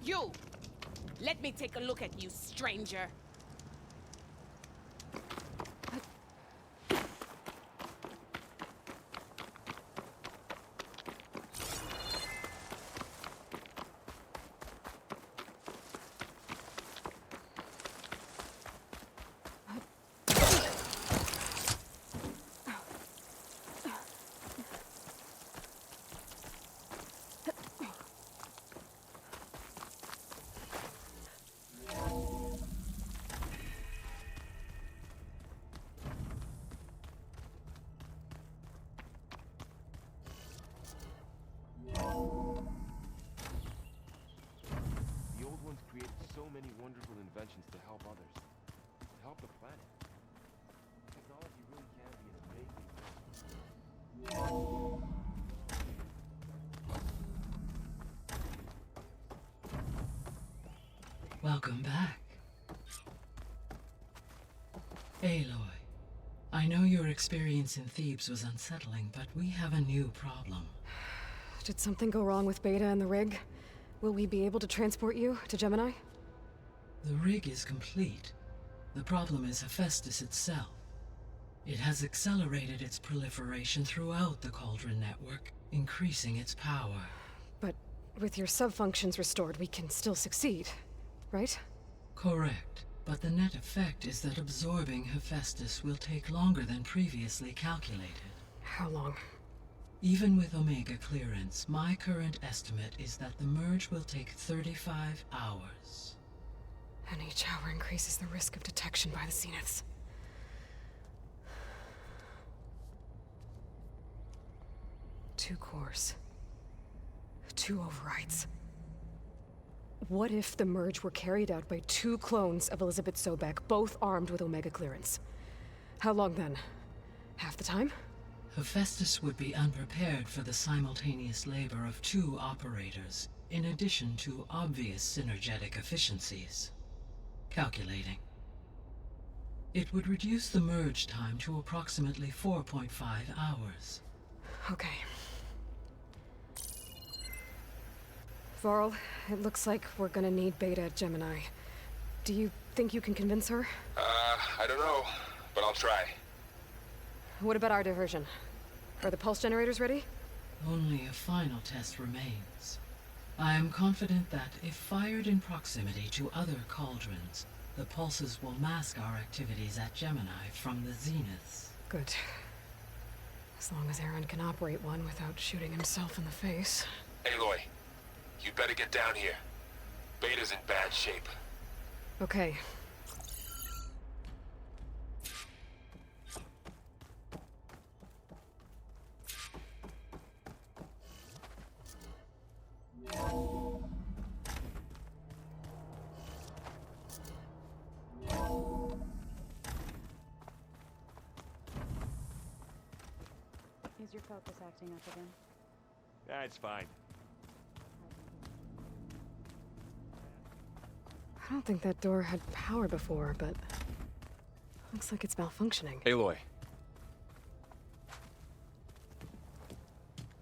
You! Let me take a look at you, stranger. So many wonderful inventions to help others, to help the planet. Technology really can be an amazing thing. Welcome back. Aloy, I know your experience in Thebes was unsettling, but we have a new problem. Did something go wrong with Beta and the rig? Will we be able to transport you to Gemini? The rig is complete. The problem is Hephaestus itself. It has accelerated its proliferation throughout the Cauldron network, increasing its power. But with your sub-functions restored, we can still succeed, right? Correct. But the net effect is that absorbing Hephaestus will take longer than previously calculated. How long? Even with Omega clearance, my current estimate is that the merge will take 35 hours. And each hour increases the risk of detection by the Zeniths. Two cores. Two overrides. What if the merge were carried out by two clones of Elizabeth Sobek, both armed with Omega clearance? How long then? Half the time? Hephaestus would be unprepared for the simultaneous labor of two operators, in addition to obvious synergetic efficiencies. Calculating. It would reduce the merge time to approximately 4.5 hours. Okay. Varl, it looks like we're gonna need Beta at Gemini. Do you think you can convince her? I don't know, but I'll try. What about our diversion? Are the pulse generators ready? Only a final test remains. I am confident that if fired in proximity to other cauldrons, the pulses will mask our activities at Gemini from the Zeniths. Good. As long as Aaron can operate one without shooting himself in the face. Aloy, you better get down here. Beta's in bad shape. Okay. Is your focus acting up again? That's fine. I don't think that door had power before, but looks like it's malfunctioning. Aloy.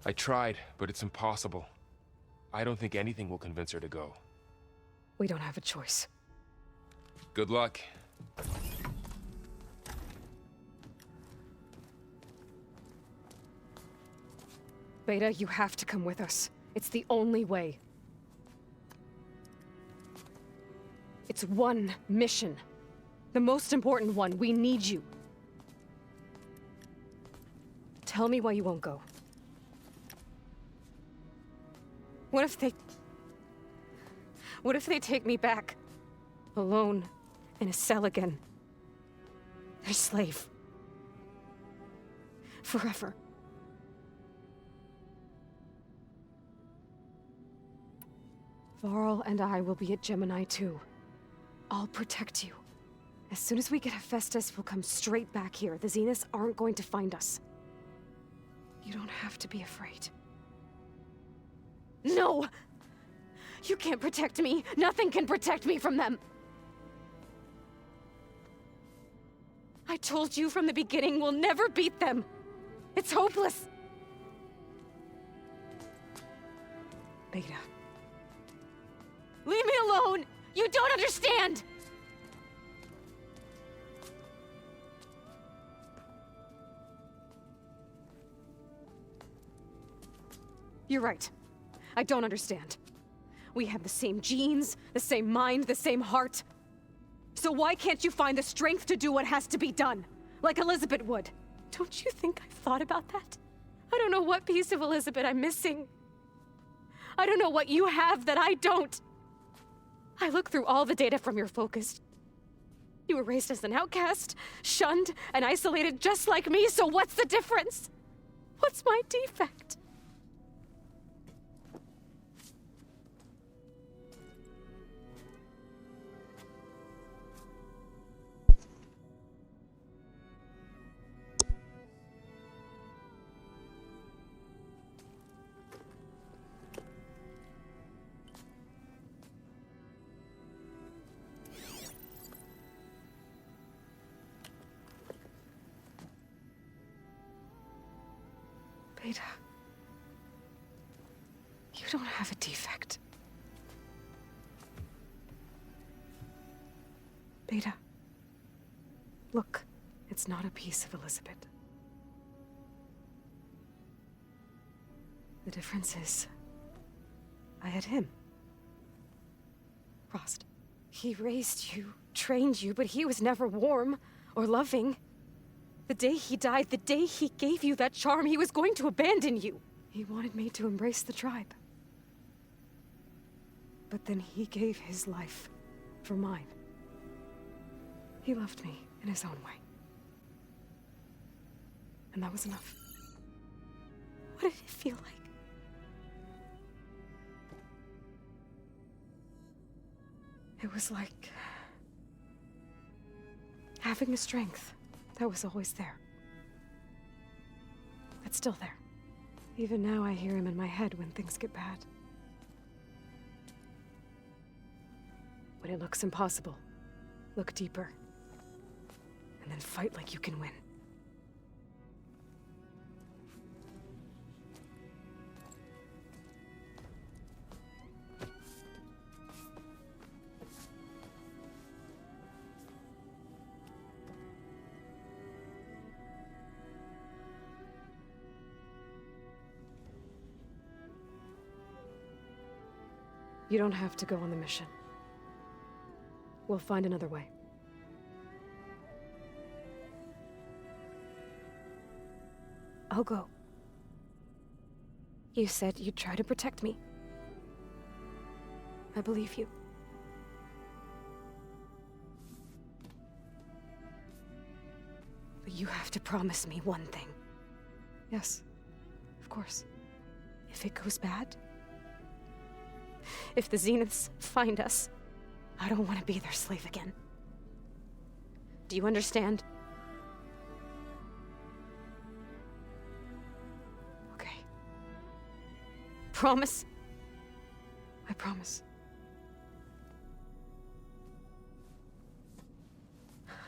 I tried, but it's impossible. I don't think anything will convince her to go. We don't have a choice. Good luck. Beta, you have to come with us. It's the only way. It's one mission. The most important one. We need you. Tell me why you won't go. What if they take me back? Alone, in a cell again. Their slave. Forever. Varl and I will be at Gemini too. I'll protect you. As soon as we get Hephaestus, we'll come straight back here. The Zeniths aren't going to find us. You don't have to be afraid. No! You can't protect me. Nothing can protect me from them. I told you from the beginning we'll never beat them. It's hopeless. Beta. Leave me alone! You don't understand! You're right. I don't understand. We have the same genes, the same mind, the same heart. So why can't you find the strength to do what has to be done? Like Elizabeth would. Don't you think I've thought about that? I don't know what piece of Elizabeth I'm missing. I don't know what you have that I don't. I looked through all the data from your focus. You were raised as an outcast, shunned, and isolated just like me, so what's the difference? What's my defect? Beta, you don't have a defect. Beta, look, it's not a piece of Elizabeth. The difference is, I had him. Rost. He raised you, trained you, but he was never warm or loving. The day he died, the day he gave you that charm, he was going to abandon you. He wanted me to embrace the tribe. But then he gave his life for mine. He loved me in his own way. And that was enough. What did it feel like? It was like having a strength that was always there. It's still there. Even now I hear him in my head when things get bad. When it looks impossible, look deeper. And then fight like you can win. You don't have to go on the mission. We'll find another way. I'll go. You said you'd try to protect me. I believe you. But you have to promise me one thing. Yes, of course. If it goes bad, if the Zeniths find us, I don't want to be their slave again. Do you understand? Okay. Promise? I promise.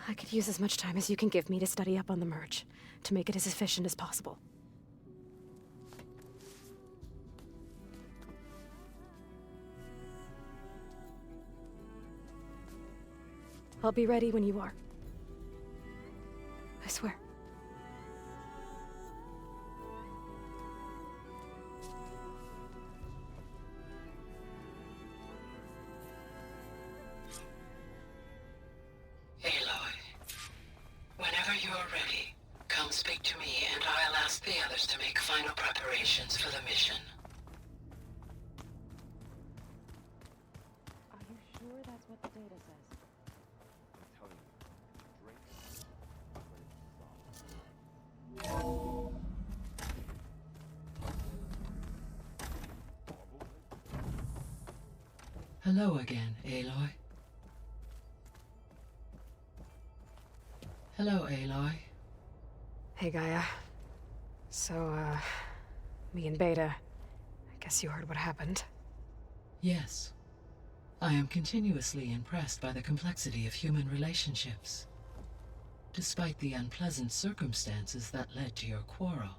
I could use as much time as you can give me to study up on the merge, to make it as efficient as possible. I'll be ready when you are. I swear. Aloy, whenever you're ready, come speak to me and I'll ask the others to make final preparations for the mission. Are you sure that's what the data says? I'm telling you, drink, but it's soft. Hello again, Aloy. Hello, Aloy. Hey, Gaia. So, me and Beta, I guess you heard what happened. Yes. I am continuously impressed by the complexity of human relationships. Despite the unpleasant circumstances that led to your quarrel,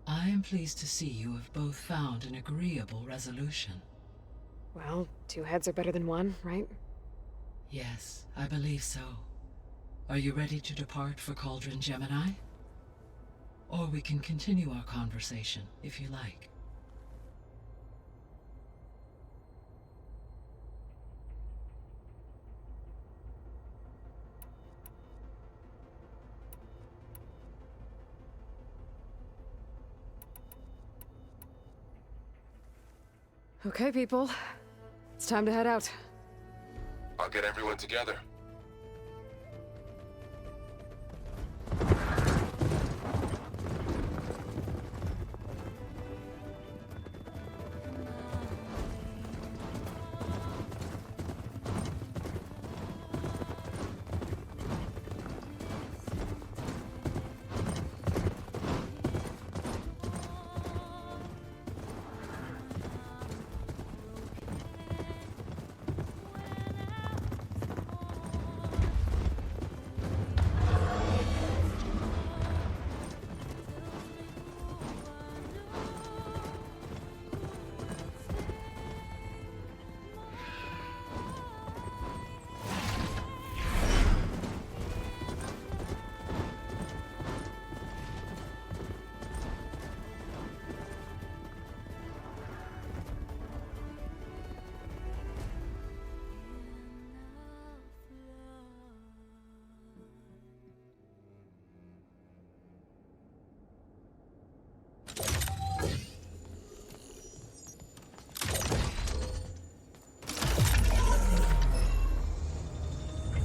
I am pleased to see you have both found an agreeable resolution. Well, two heads are better than one, right? Yes, I believe so. Are you ready to depart for Cauldron Gemini? Or we can continue our conversation, if you like. Okay, people. It's time to head out. I'll get everyone together.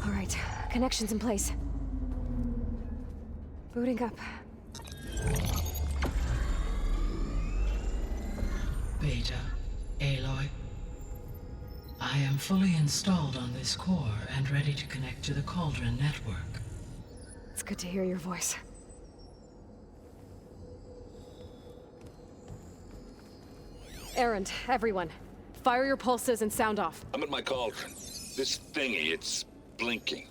All right, connections in place. Booting up. Beta, Aloy. I am fully installed on this core and ready to connect to the Cauldron network. It's good to hear your voice. Errand, everyone. Fire your pulses and sound off. I'm at my cauldron. This thingy, it's blinking.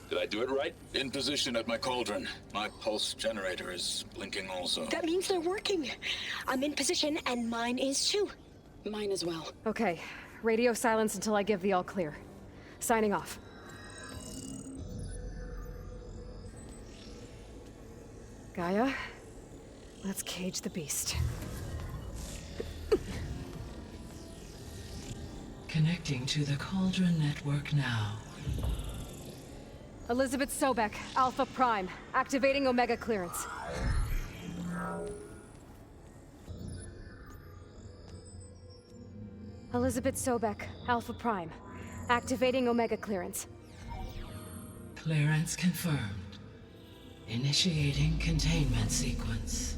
Did I do it right? In position at my cauldron. My pulse generator is blinking also. That means they're working. I'm in position, and mine is too. Mine as well. Okay, radio silence until I give the all clear. Signing off. Gaia, let's cage the beast. Connecting to the Cauldron network now. Elizabeth Sobek, Alpha Prime, activating Omega clearance. Elizabeth Sobek, Alpha Prime, activating Omega clearance. Clearance confirmed. Initiating containment sequence.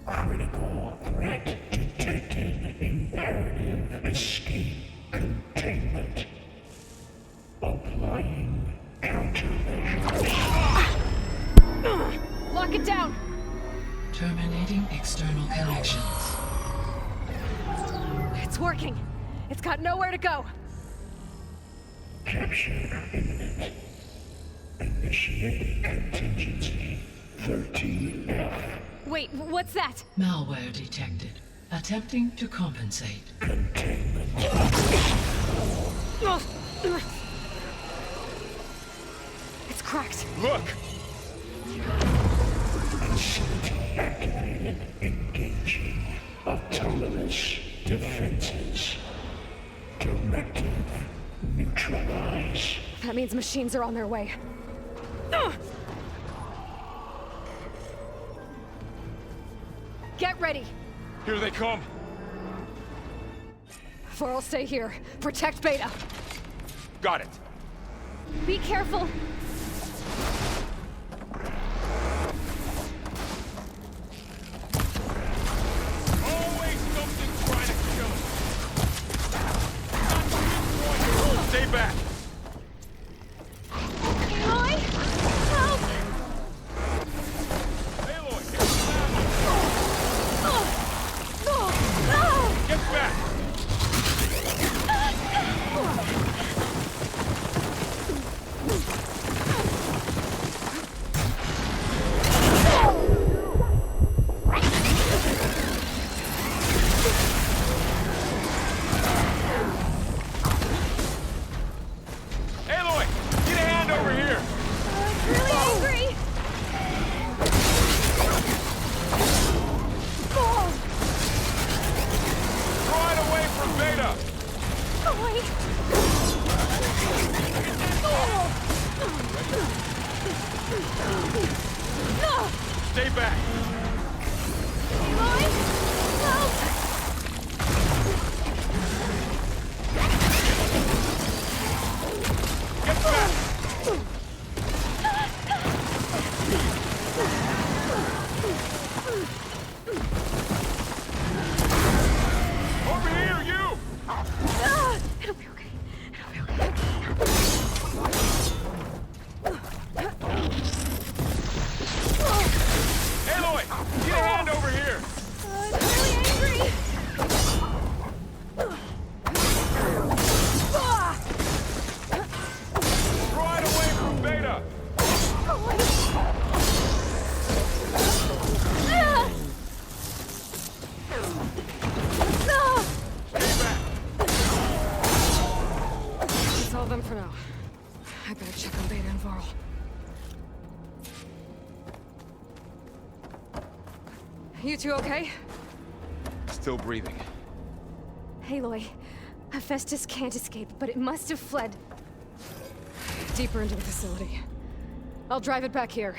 Critical threat detected. Imperative escape containment. Applying countermeasures. Lock it down! Terminating external connections. It's working. It's got nowhere to go. Capture imminent. Initiate contingency 13F. Wait, what's that? Malware detected. Attempting to compensate. Containment. It's cracked. Look! Facility activated. Engaging autonomous defenses. Directive neutralize. That means machines are on their way. Get ready. Here they come. For'll stay here. Protect Beta. Got it. Be careful. Always something trying to kill us. Stay back. Aloy! Help! Aloy, No! get back. Stay back! Aloy! Help! Get back! Over here, you! It'll be okay. It'll be okay. Aloy! Get a hand over here! I'm really angry! Right away from Beta! Stay back! That's all of them for now. I better check on Beta and Varl. You two okay? Still breathing. Aloy, Hephaestus can't escape, but it must have fled deeper into the facility. I'll drive it back here.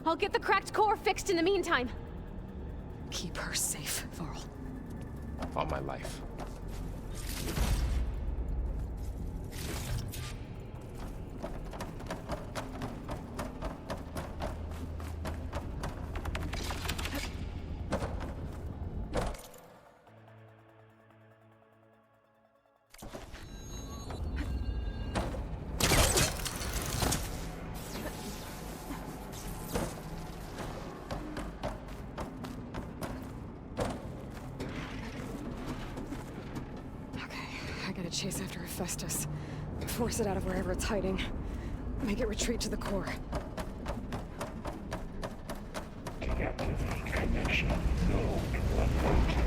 I'll get the cracked core fixed in the meantime. Keep her safe, Varl. On my life. I gotta chase after Hephaestus. Force it out of wherever it's hiding. Make it retreat to the core. Deactivate connection. Node 113.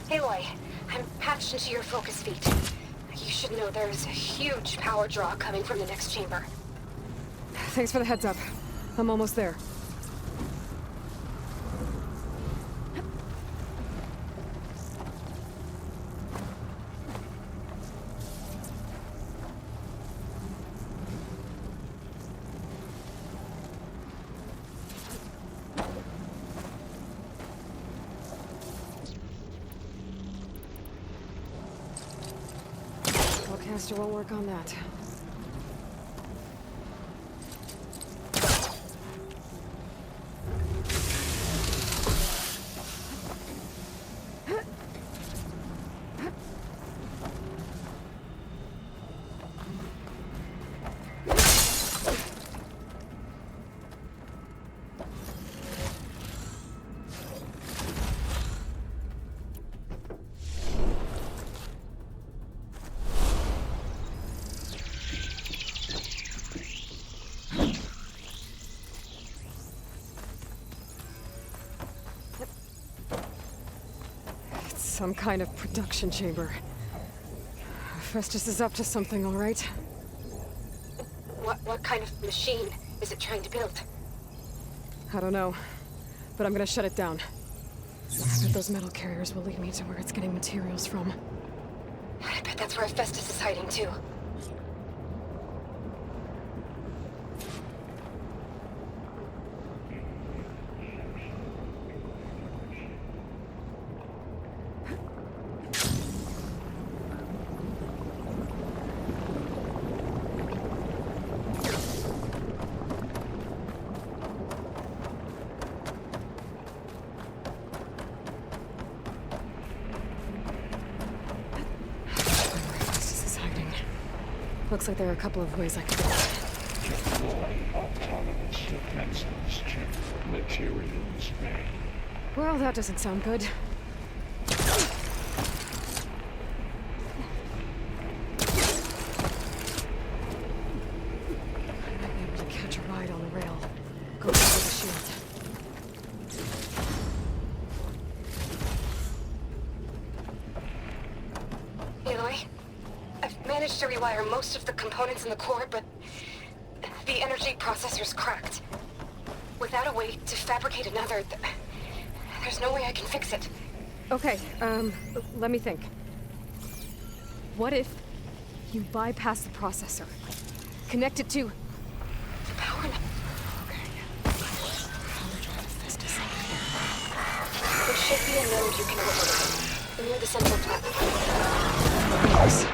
Aloy, I'm patched into your focus feed. You should know there's a huge power draw coming from the next chamber. Thanks for the heads up. I'm almost there. Caster won't work on that. Some kind of production chamber. Festus is up to something, all right? What kind of machine is it trying to build? I don't know, but I'm gonna shut it down. I bet those metal carriers will lead me to where it's getting materials from. I bet that's where Hephaestus is hiding too. Looks like there are a couple of ways I could go. Deploy autonomous defenses to materials bay. Well, that doesn't sound good. I might be able to catch a ride on the rail. Go for the shield. Aloy, I've managed to rewire most of the components in the core, but the energy processor's cracked. Without a way to fabricate another, there's no way I can fix it. Okay, let me think. What if you bypass the processor? Connect it to... The power... Okay. Power drive is this design. There should be a node you can override near the central platform. Thanks.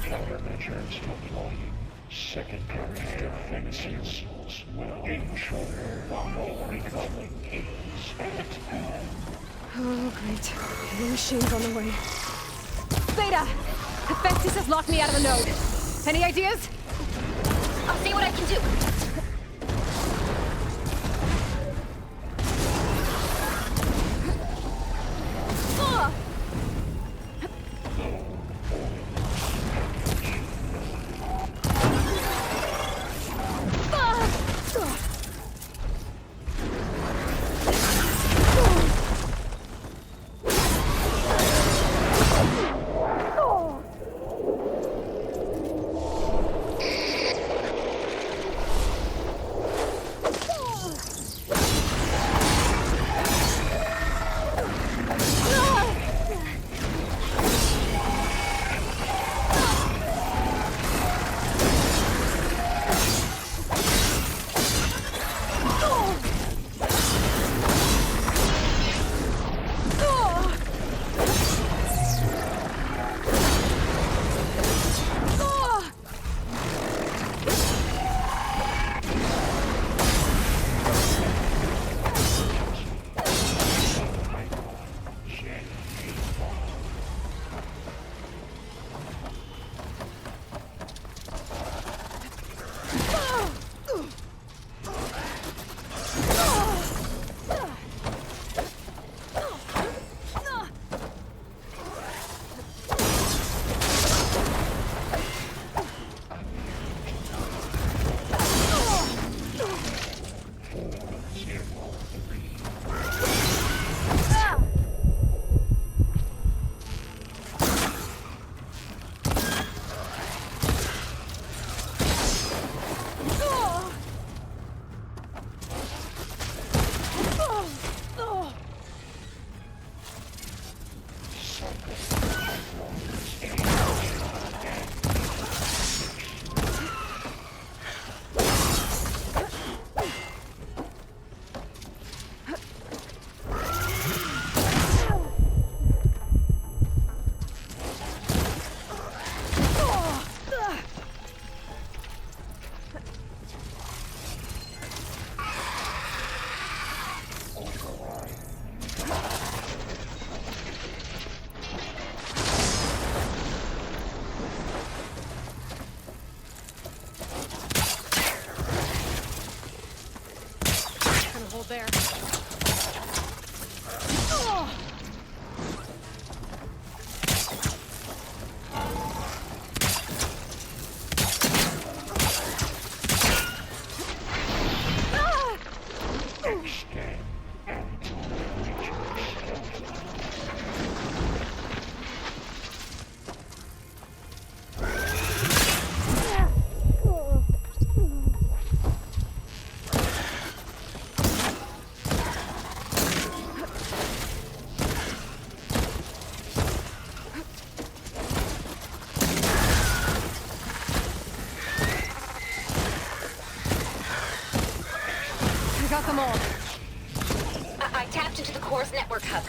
Countermeasures deploying. Secondary defenses will ensure no recovery is at hand. Oh, great. The machine's on the way. Beta! Hephaestus has locked me out of the node. Any ideas? I'll see what I can do. hold there. Scan I got them all. I tapped into the core's network hub.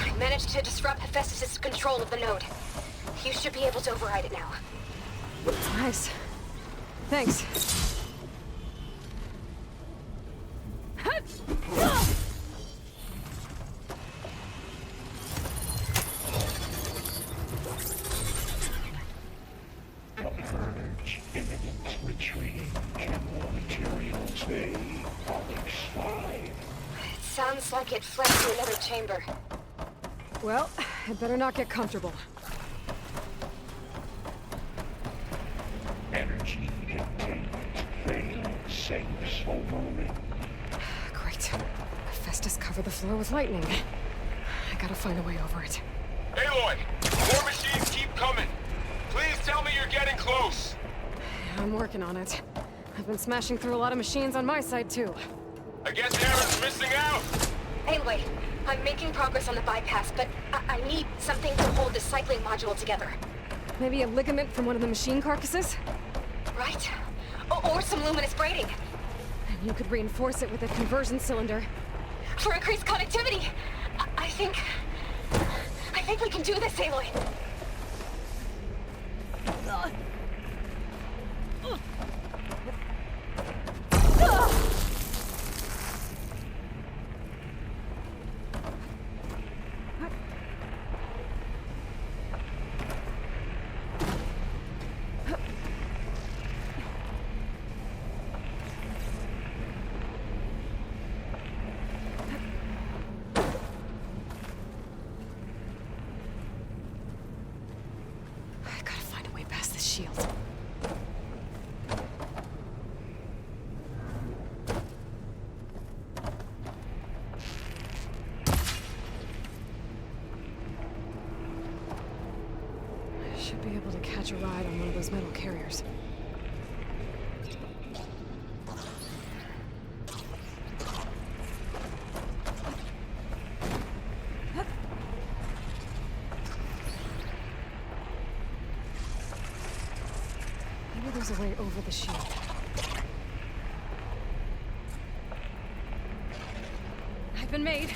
I managed to disrupt Hephaestus' control of the node. You should be able to override it now. Nice. Thanks. Converge imminent retreating chemical materials bay. Onyx 5. It sounds like it fled to another chamber. Well, I'd better not get comfortable. Energy containment failing. Safes overrun. Great. Hephaestus covered the floor with lightning. I gotta find a way over it. Aloy! More machines keep coming! Please tell me you're getting close! I'm working on it. I've been smashing through a lot of machines on my side, too. I guess Aaron's missing out! Anyway, I'm making progress on the bypass, but I need something to hold the cycling module together. Maybe a ligament from one of the machine carcasses? Right? Or some luminous braiding. And you could reinforce it with a conversion cylinder. For increased connectivity. I think we can do this, Aloy. I gotta find a way past this shield. I should be able to catch a ride on one of those metal carriers. Maybe there's a way over the shield. I've been made.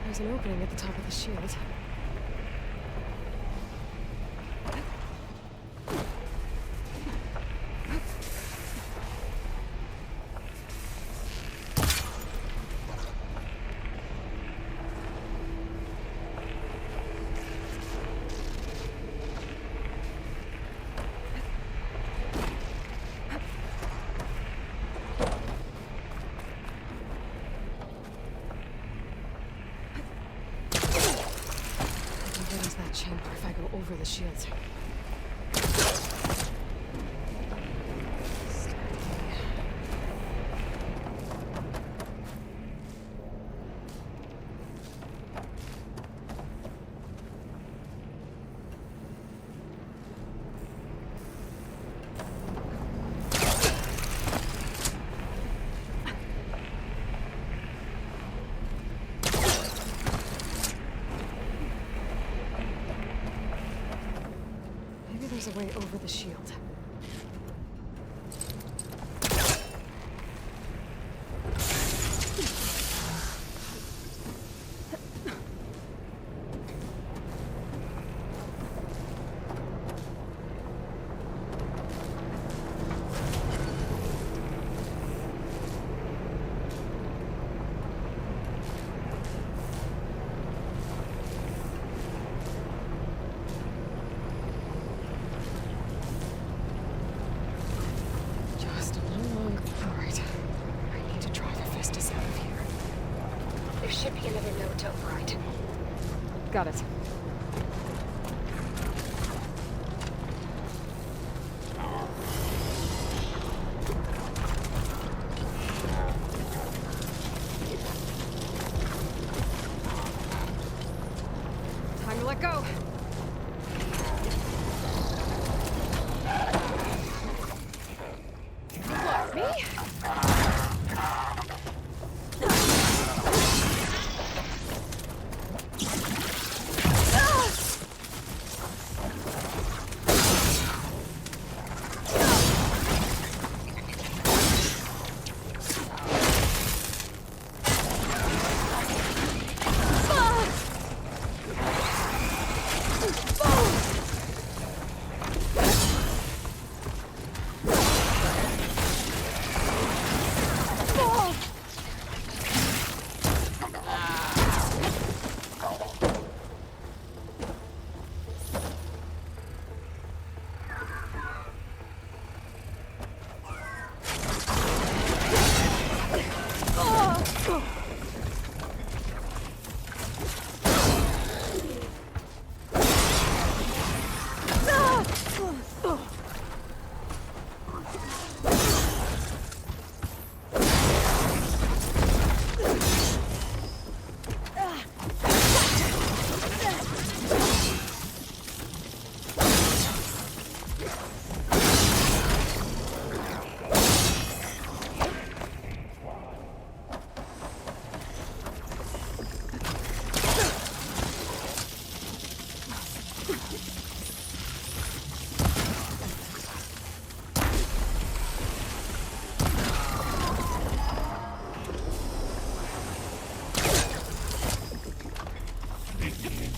There's an opening at the top of the shield. What is that chamber if I go over the shield? Maybe there's a way over the shield. Got it. Time to let go. Look, me?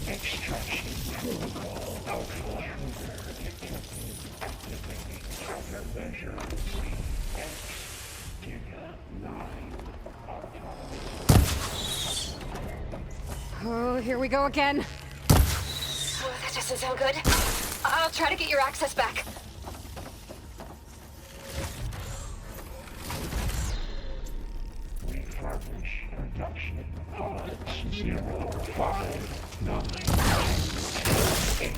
Extraction protocol Alpha Hunter detected. Activating countermeasure CX Giga 9 autonomous. Oh, here we go again. Oh, that doesn't sound good. I'll try to get your access back. Refurbish production pods 0, 5, 9, 8.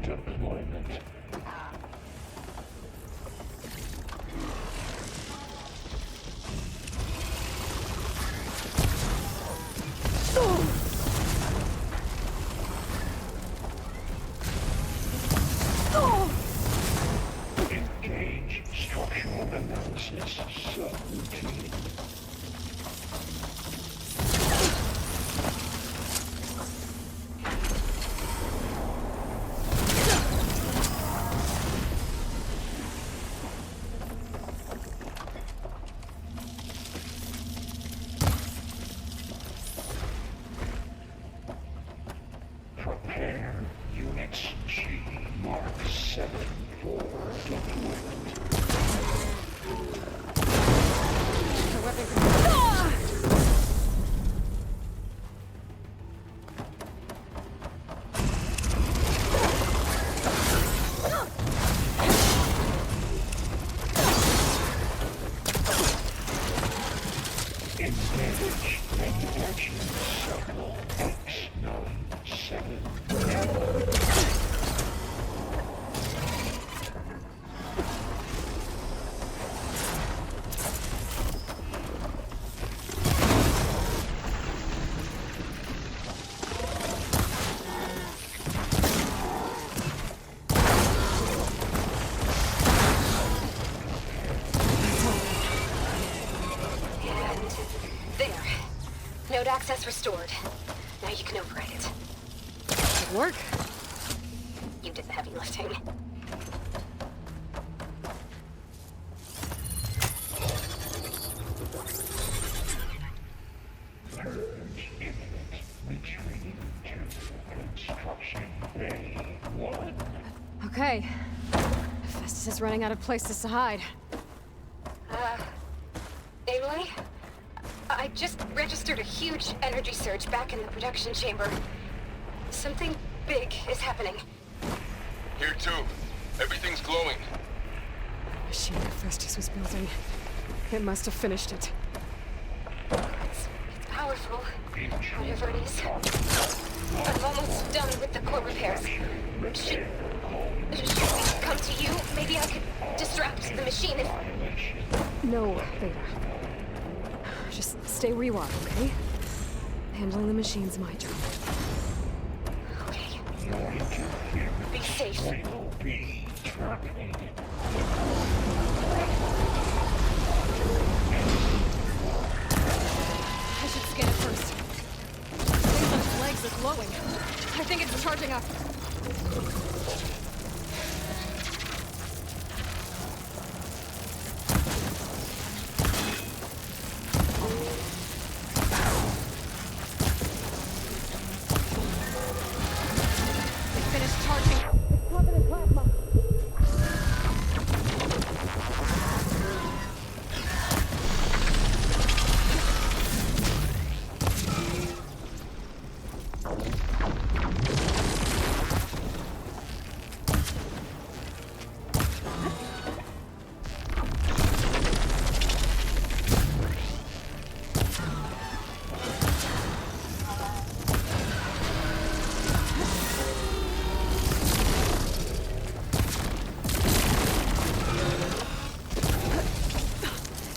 Deployment. Engage structural analysis subroutine. Prepare units G Mark 7 for deployment. The weapon can... Engage manufacturing cycle X97. There. Node access restored. Now you can override it. Good work. You did the heavy lifting. Purge imminent. Retreating to construction bay 1. Okay. running out of places to hide. Aloy? I just registered a huge energy surge back in the production chamber. Something big is happening. Here too. Everything's glowing. The machine Hephaestus was building. It must have finished it. It's powerful, whatever it is. I'm almost done with the core repairs. Should we come to you? Maybe I could distract the machine if... No, Beta. Just stay where you are, okay? Handling the machine's my job. Okay. Be safe. Will be terminated. I should scan it first. Things on its legs are glowing. I think it's charging up. It finished charging. It's covered in plasma.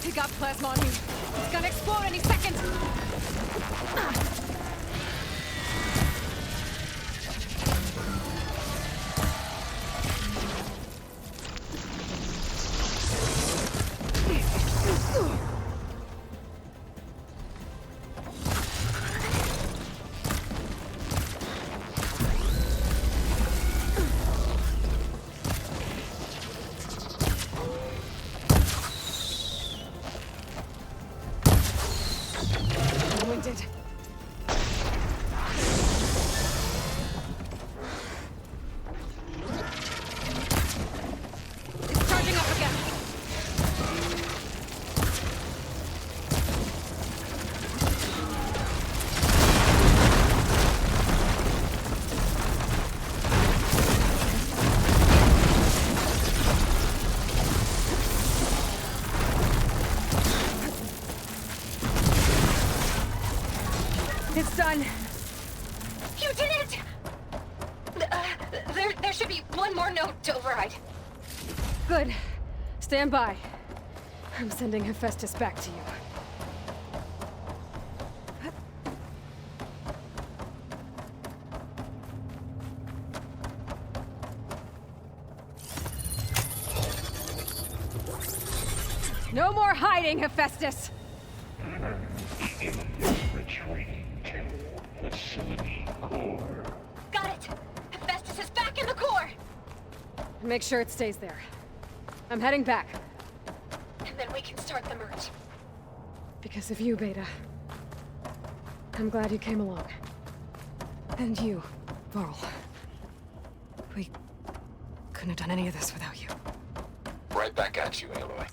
He got plasma on me. It's gonna explode any second. Wounded. It's charging up again. It's done. You did it! There should be one more note to override. Good. Stand by. I'm sending Hephaestus back to you. No more hiding, Hephaestus! Retreating to facility core. Got it! Hephaestus is back in the core! Make sure it stays there. I'm heading back. And then we can start the merge. Because of you, Beta. I'm glad you came along. And you, Varl. We couldn't have done any of this without you. Right back at you, Aloy.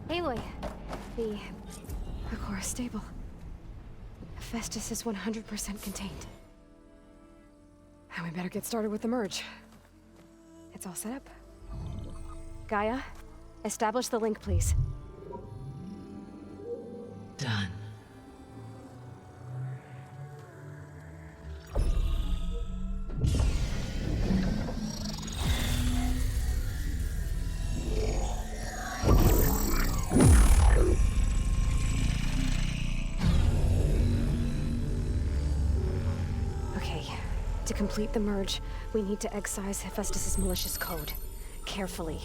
Aloy, The core is stable. Hephaestus is 100% contained. And we better get started with the merge. It's all set up. Gaia, establish the link, please. Done. Okay, to complete the merge, we need to excise Hephaestus's malicious code. Carefully.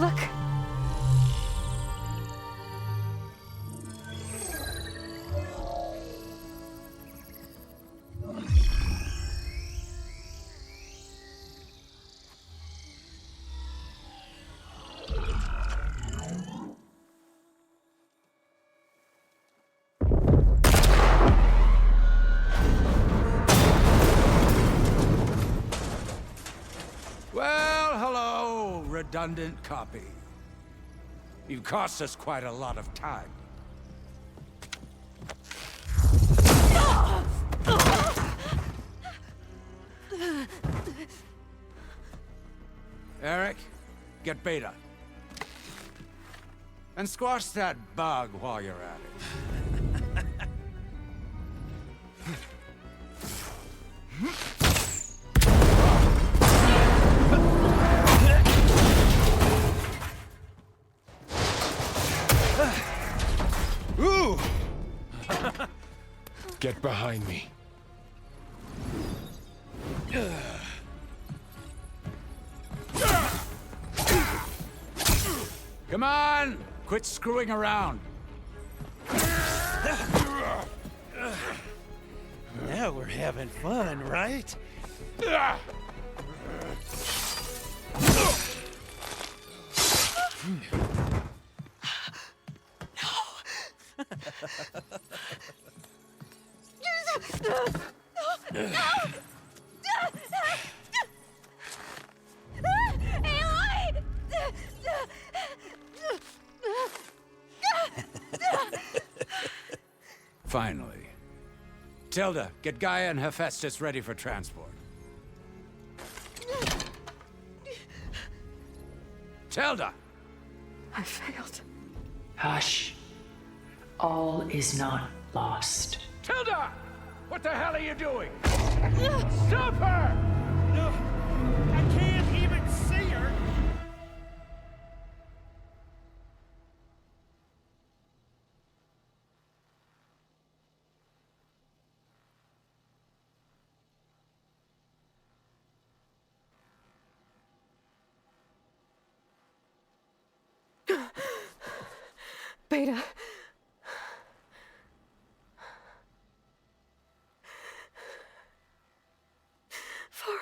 Look! Well, hello, redundant copy. You've cost us quite a lot of time. Eric, get Beta. And squash that bug while you're at it. Ooh! Get behind me. Come on! Quit screwing around. Now we're having fun, right? Finally. Tilda, get Gaia and Hephaestus ready for transport. Tilda! I failed. Hush. All is not lost. Tilda! What the hell are you doing? Stop her! I can't even see her! Beta. Farrell.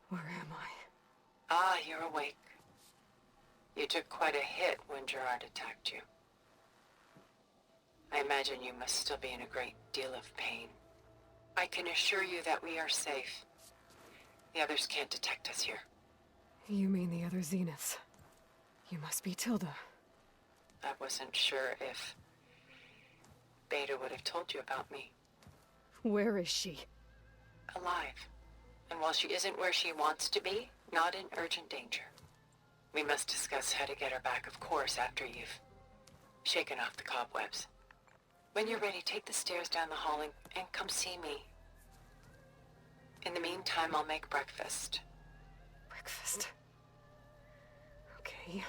Where am I? Ah, you're awake. You took quite a hit when Gerard attacked you. I imagine you must still be in a great deal of pain. I can assure you that we are safe. The others can't detect us here. You mean the other Zeniths? You must be Tilda. I wasn't sure if Beta would have told you about me. Where is she? Alive. And while she isn't where she wants to be, not in urgent danger. We must discuss how to get her back, of course, after you've shaken off the cobwebs. When you're ready, take the stairs down the hall and come see me. In the meantime, I'll make breakfast. Breakfast. Okay.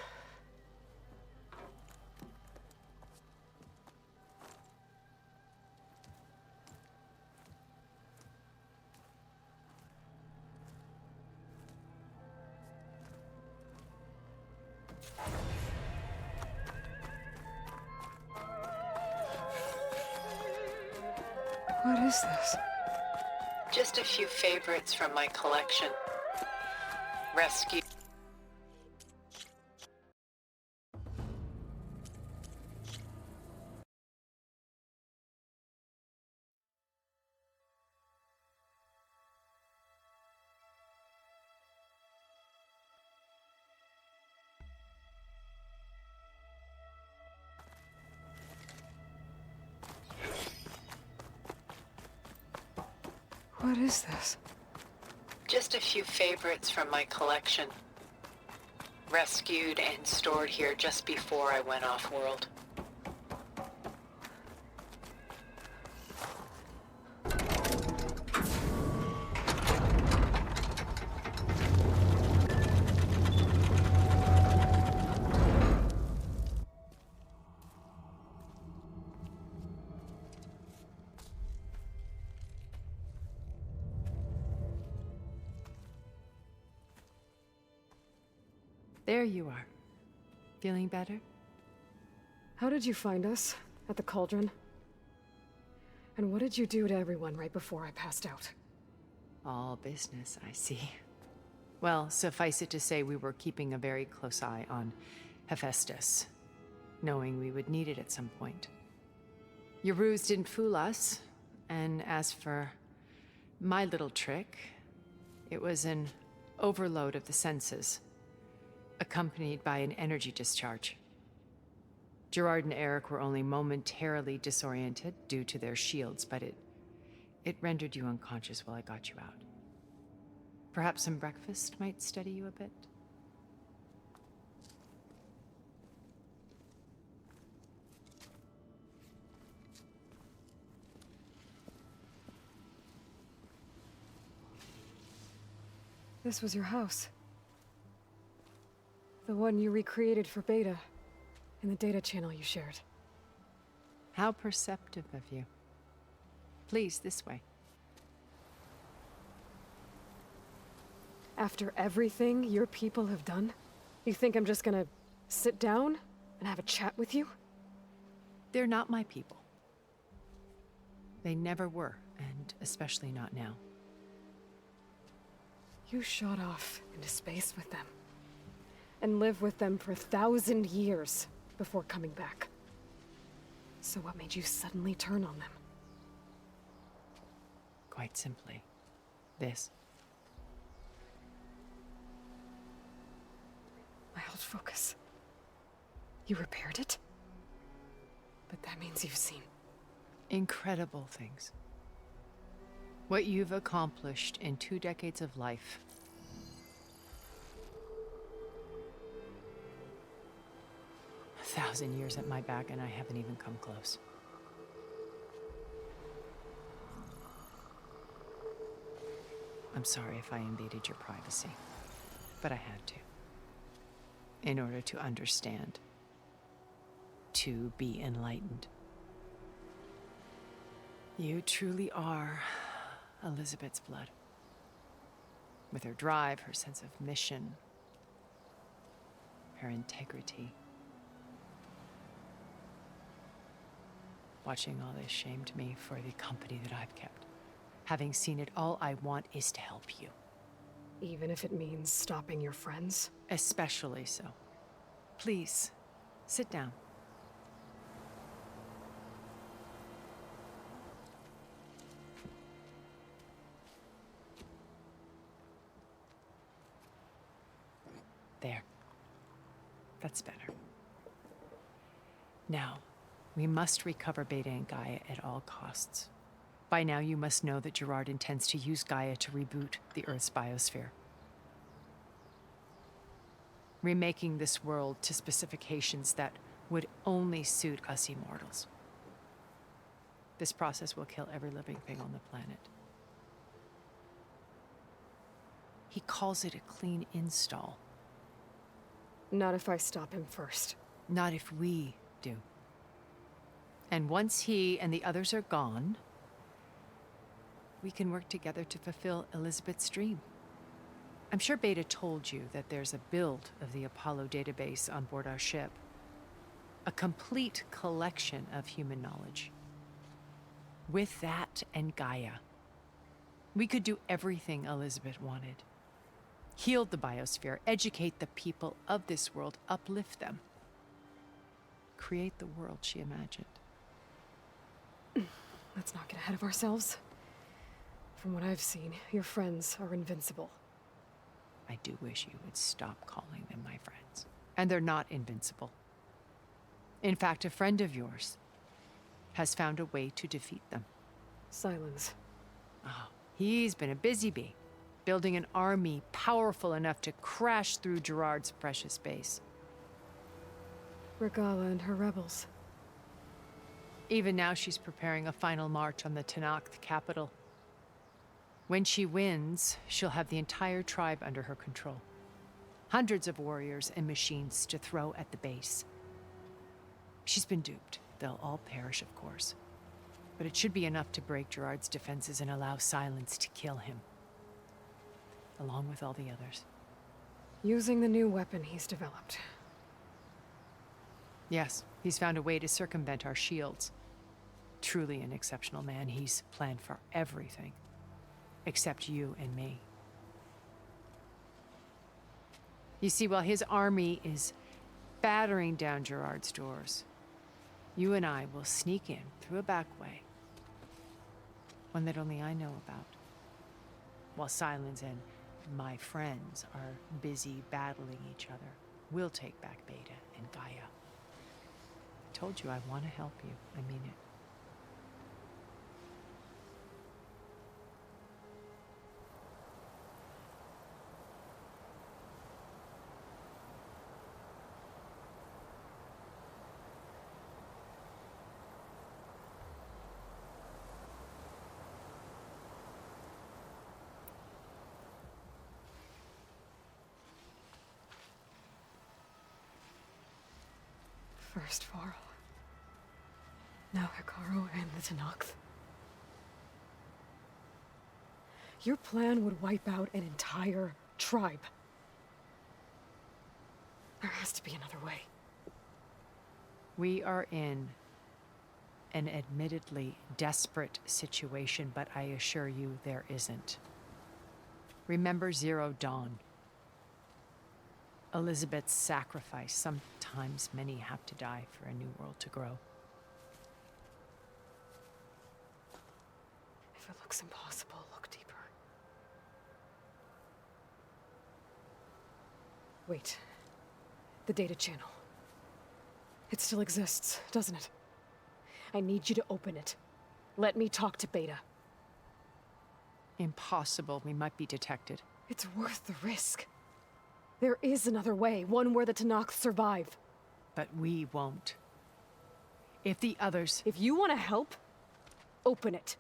What is this? Just a few favorites from my collection. Rescue. What is this? Just a few favorites from my collection. Rescued and stored here just before I went off-world. There you are. Feeling better? How did you find us? At the cauldron? And what did you do to everyone right before I passed out? All business, I see. Well, suffice it to say we were keeping a very close eye on Hephaestus, knowing we would need it at some point. Your ruse didn't fool us, and as for my little trick, it was an overload of the senses, accompanied by an energy discharge. Gerard and Eric were only momentarily disoriented due to their shields, but it rendered you unconscious while I got you out. Perhaps some breakfast might steady you a bit? This was your house. The one you recreated for Beta, in the data channel you shared. How perceptive of you. Please, this way. After everything your people have done, you think I'm just gonna sit down and have a chat with you? They're not my people. They never were, and especially not now. You shot off into space with them, and lived with them for 1,000 years before coming back. So what made you suddenly turn on them? Quite simply, this. My old focus. You repaired it? But that means you've seen Incredible things. What you've accomplished in 2 decades of life. A 1,000 years at my back, and I haven't even come close. I'm sorry if I invaded your privacy, but I had to. In order to understand. To be enlightened. You truly are Elizabeth's blood. With her drive, her sense of mission, her integrity. Watching all this shamed me for the company that I've kept. Having seen it, all I want is to help you. even if it means stopping your friends? Especially so. Please, sit down. There. That's better. Now, we must recover Beta and Gaia at all costs. By now, you must know that Gerard intends to use Gaia to reboot the Earth's biosphere. Remaking this world to specifications that would only suit us immortals. This process will kill every living thing on the planet. He calls it a clean install. Not if I stop him first. Not if we do. And once he and the others are gone, we can work together to fulfill Elizabeth's dream. I'm sure Beta told you that there's a build of the Apollo database on board our ship. A complete collection of human knowledge. With that and Gaia, we could do everything Elizabeth wanted. Heal the biosphere, educate the people of this world, uplift them. Create the world she imagined. Let's not get ahead of ourselves. From what I've seen, your friends are invincible. I do wish you would stop calling them my friends. And they're not invincible. In fact, a friend of yours has found a way to defeat them. Silence. Oh, he's been a busy bee, building an army powerful enough to crash through Gerard's precious base. Regala and her rebels. Even now, she's preparing a final march on the Tenakth capital. When she wins, she'll have the entire tribe under her control. Hundreds of warriors and machines to throw at the base. She's been duped. They'll all perish, of course. But it should be enough to break Gerard's defenses and allow Silence to kill him. Along with all the others. Using the new weapon he's developed. Yes, he's found a way to circumvent our shields. Truly an exceptional man. He's planned for everything. Except you and me. You see, while his army is battering down Gerard's doors, you and I will sneak in through a back way. One that only I know about. While Silence and my friends are busy battling each other, we'll take back Beta and Gaia. I told you I want to help you. I mean it. First Varl. Now Hikaru and the Tenakth. Your plan would wipe out an entire tribe. There has to be another way. We are in an admittedly desperate situation, but I assure you there isn't. Remember Zero Dawn. Elizabeth's sacrifice. Sometimes many have to die for a new world to grow. If it looks impossible, look deeper. Wait. The data channel. It still exists, doesn't it? I need you to open it. Let me talk to Beta. Impossible. We might be detected. It's worth the risk. There is another way, one where the Tenakth survive. But we won't. If the others... If you want to help, open it.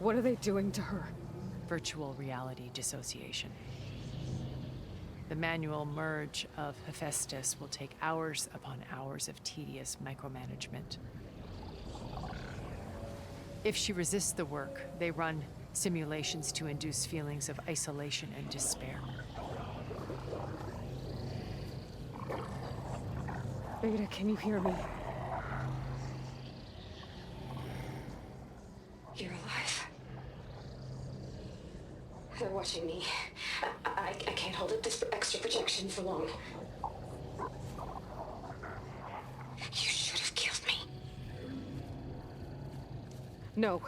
What are they doing to her? Virtual reality dissociation. The manual merge of Hephaestus will take hours upon hours of tedious micromanagement. If she resists the work, they run simulations to induce feelings of isolation and despair. Beta, can you hear me? You're alive. They're watching me. I can't hold up this extra projection for long. You should have killed me. No.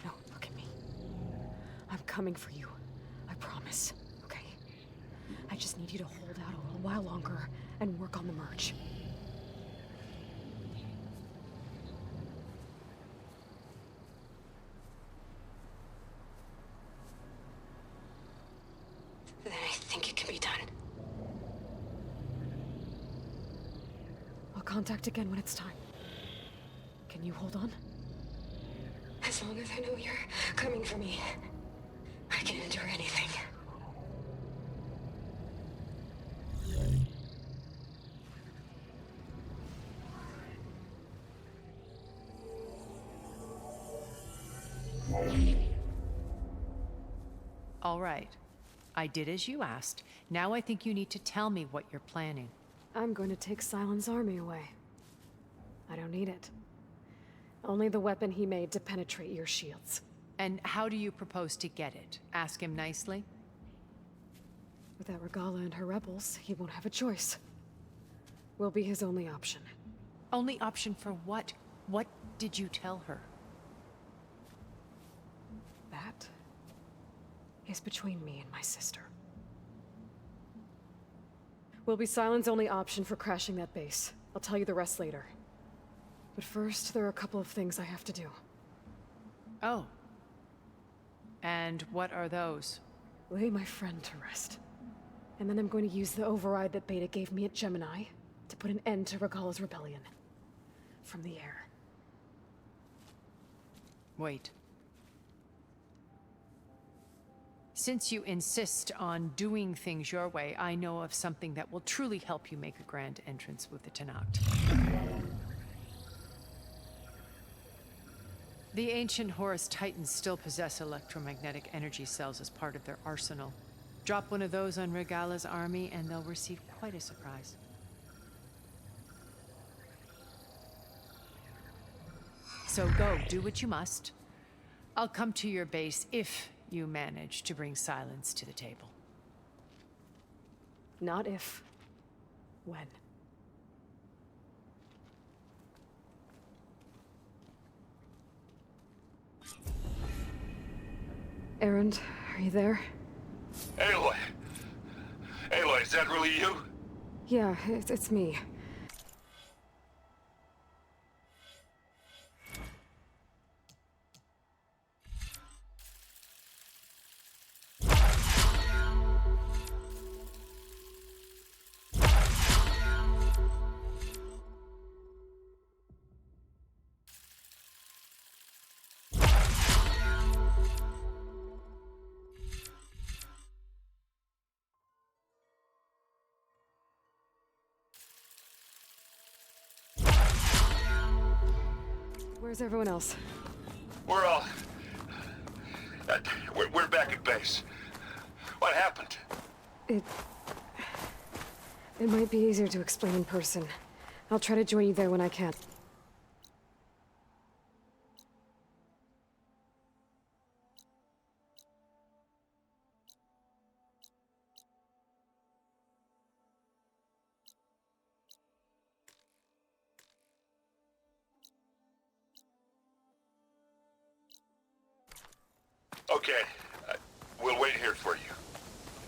No, look at me. I'm coming for you. I promise. Okay? I just need you to hold out a little while longer and work on the merge. Then I think it can be done. I'll contact again when it's time. Can you hold on? As long as I know you're coming for me, I can endure anything. All right. I did as you asked. Now I think you need to tell me what you're planning. I'm going to take Silent's army away. I don't need it. Only the weapon he made to penetrate your shields. And how do you propose to get it? Ask him nicely? Without Regala and her rebels, he won't have a choice. We'll be his only option. Only option for what? What did you tell her? That is between me and my sister. will be Silent's only option for crashing that base. I'll tell you the rest later. But first, there are a couple of things I have to do. Oh. And what are those? Lay my friend to rest. And then I'm going to use the override that Beta gave me at Gemini to put an end to Regala's rebellion. From the air. Wait. Since you insist on doing things your way, I know of something that will truly help you make a grand entrance with the Tenakt. The ancient Horus Titans still possess electromagnetic energy cells as part of their arsenal. Drop one of those on Regala's army and they'll receive quite a surprise. So go, do what you must. I'll come to your base if you manage to bring silence to the table. Not if. When. Erend, are you there? Aloy! Aloy, is that really you? Yeah, it's me. Where's everyone else? We're all... we're back at base. What happened? It might be easier to explain in person. I'll try to join you there when I can. Okay, we'll wait here for you.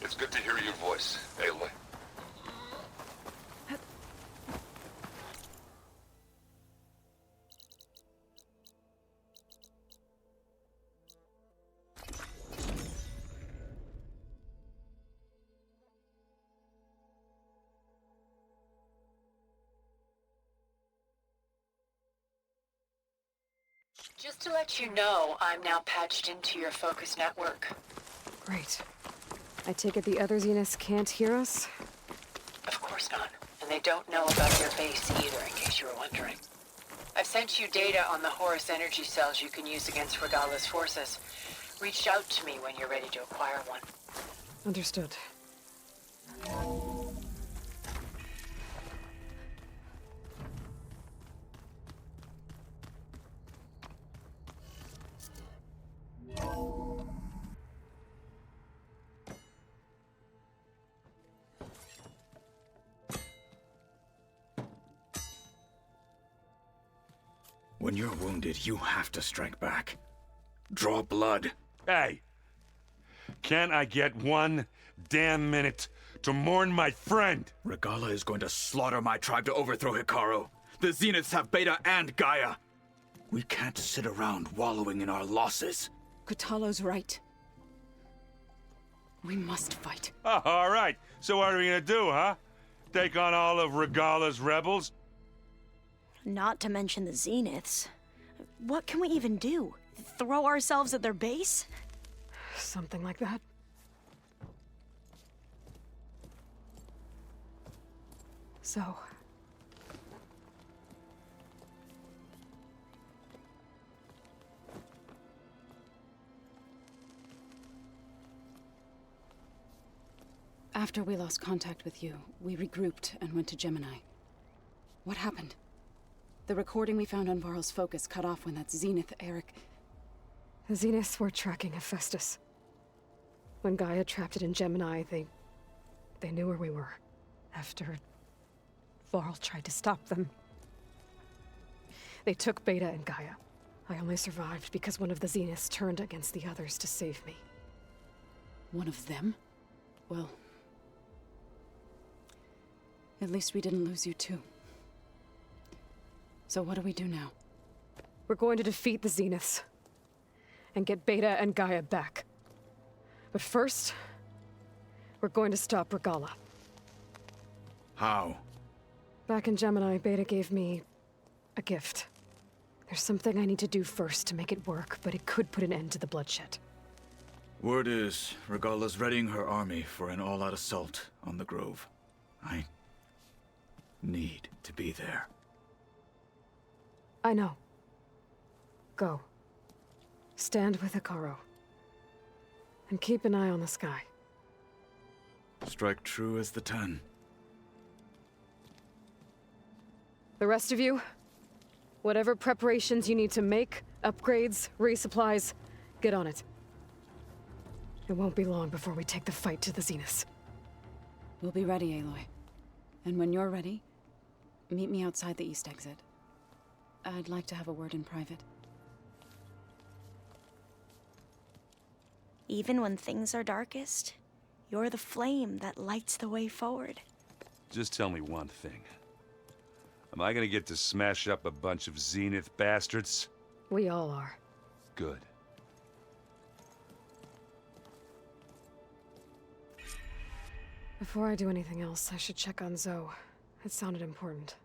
It's good to hear your voice, Aloy. Just to let you know, I'm now patched into your focus network. Great. I take it the other Zeniths can't hear us? Of course not. And they don't know about your base either, in case you were wondering. I've sent you data on the Horus energy cells you can use against Regala's forces. Reach out to me when you're ready to acquire one. Understood. When you're wounded, you have to strike back. Draw blood. Hey! Can't I get 1 damn minute to mourn my friend? Regala is going to slaughter my tribe to overthrow Hikaru. The Zeniths have Beta and Gaia. We can't sit around wallowing in our losses. Kutalo's right. We must fight. Oh, all right. So what are we gonna do, huh? Take on all of Regala's rebels? Not to mention the Zeniths. What can we even do? Throw ourselves at their base? Something like that. So... After we lost contact with you, we regrouped and went to Gemini. What happened? The recording we found on Varl's focus cut off when that Zenith, Eric... The Zeniths were tracking Hephaestus. When Gaia trapped it in Gemini, they knew where we were. After... Varl tried to stop them. They took Beta and Gaia. I only survived because one of the Zeniths turned against the others to save me. One of them? Well... At least we didn't lose you too. So what do we do now? We're going to defeat the Zeniths. And get Beta and Gaia back. But first, we're going to stop Regala. How? Back in Gemini, Beta gave me a gift. There's something I need to do first to make it work, but it could put an end to the bloodshed. Word is, Regala's readying her army for an all-out assault on the Grove. I need to be there. I know. Go. Stand with Hikaru. And keep an eye on the sky. Strike true as the 10. The rest of you, whatever preparations you need to make, upgrades, resupplies, get on it. It won't be long before we take the fight to the Zeniths. We'll be ready, Aloy. And when you're ready, meet me outside the east exit. I'd like to have a word in private. Even when things are darkest, you're the flame that lights the way forward. Just tell me one thing. Am I gonna get to smash up a bunch of Zenith bastards? We all are. Good. Before I do anything else, I should check on Zoe. It sounded important.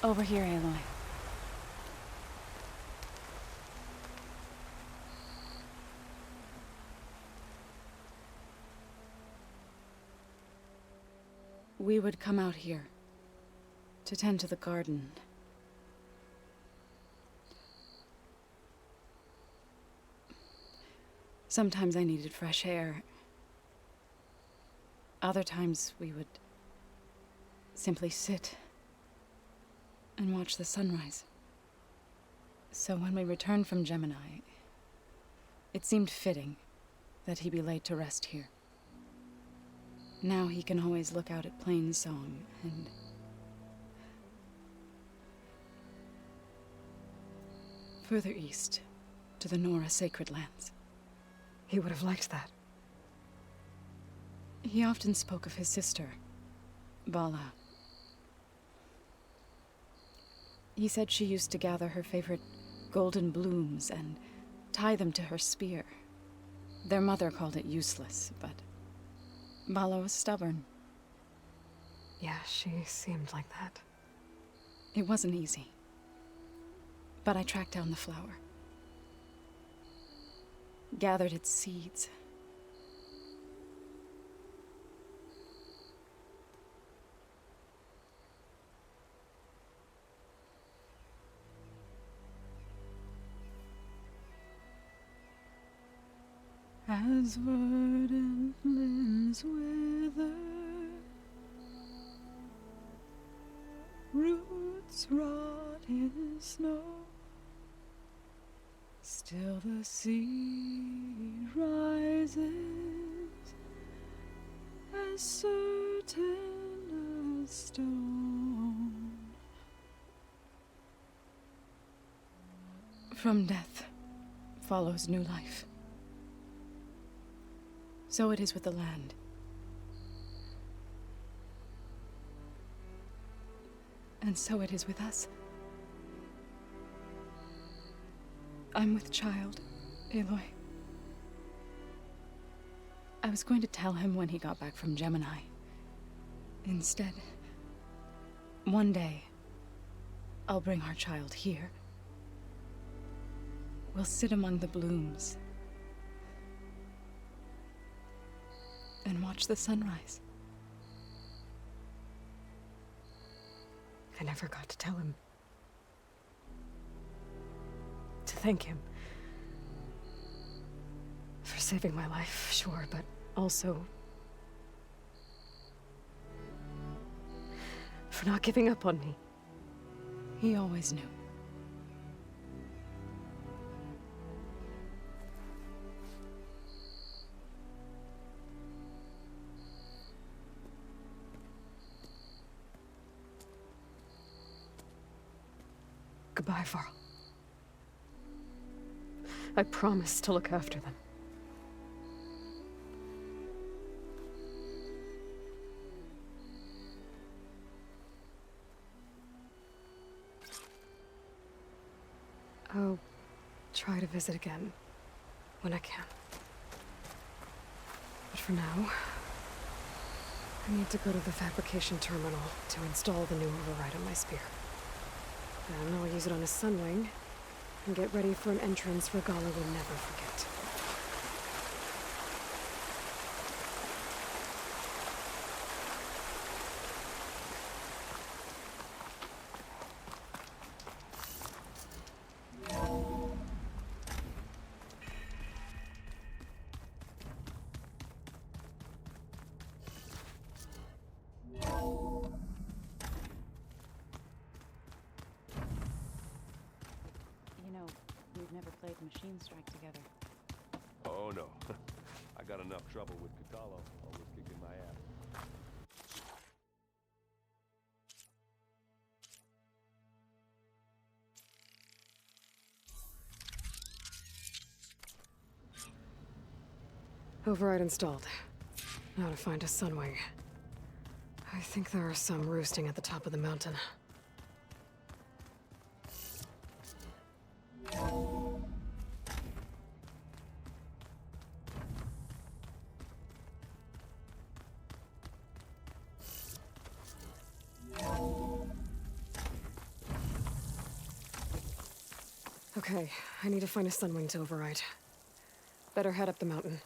Over here, Aloy. We would come out here to tend to the garden. Sometimes I needed fresh air. Other times we would simply sit and watch the sunrise. So when we returned from Gemini, it seemed fitting that he be laid to rest here. Now he can always look out at Plainsong and further east to the Nora sacred lands. He would have liked that. He often spoke of his sister, Bala. He said she used to gather her favorite golden blooms and tie them to her spear. Their mother called it useless, but Bala was stubborn. Yeah, she seemed like that. It wasn't easy. But I tracked down the flower. Gathered its seeds. As verdant limbs wither, roots rot in snow, still the seed rises, as certain as stone. From death follows new life. So it is with the land. And so it is with us. I'm with child, Aloy. I was going to tell him when he got back from Gemini. Instead, one day, I'll bring our child here. We'll sit among the blooms and watch the sunrise. I never got to tell him. To thank him. For saving my life, sure, but Also, for not giving up on me. He always knew. Goodbye, Varl. I promise to look after them. I'll try to visit again when I can. But for now, I need to go to the fabrication terminal to install the new override on my spear. Then I'll use it on a sunwing and get ready for an entrance Regala will never forget. We've never played Machine Strike together. Oh no. I got enough trouble with Katalo, always kicking my ass. Override installed. Now to find a sunwing. I think there are some roosting at the top of the mountain. Okay, I need to find a sunwing to override. Better head up the mountain.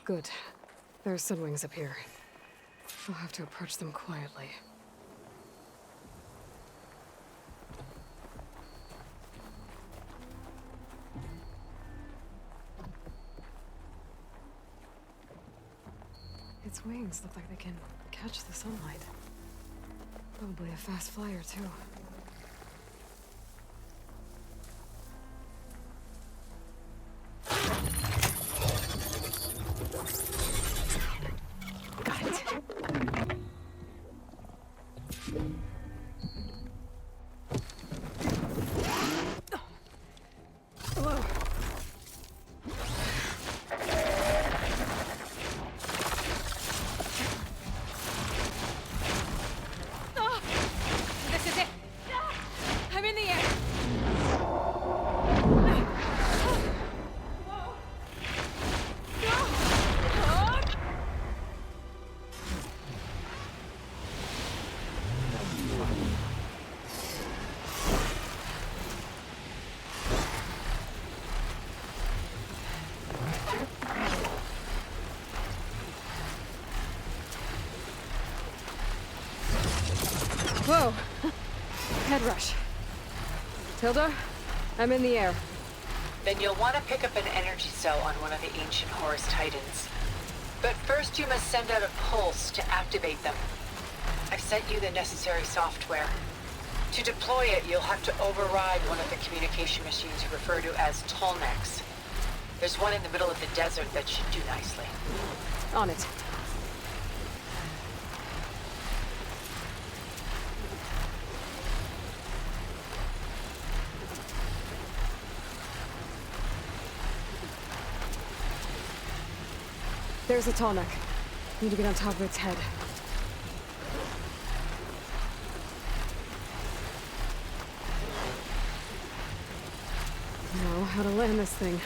Good. There are sunwings up here. I'll have to approach them quietly. Its wings look like they can catch the sunlight. Probably a fast flyer, too. Whoa! Head rush. Tilda, I'm in the air. Then you'll want to pick up an energy cell on one of the ancient Horus Titans. But first you must send out a pulse to activate them. I've sent you the necessary software. To deploy it, you'll have to override one of the communication machines you refer to as Tolnecs. There's one in the middle of the desert that should do nicely. On it. There's a Tolnec. Need to get on top of its head. Know how to land this thing.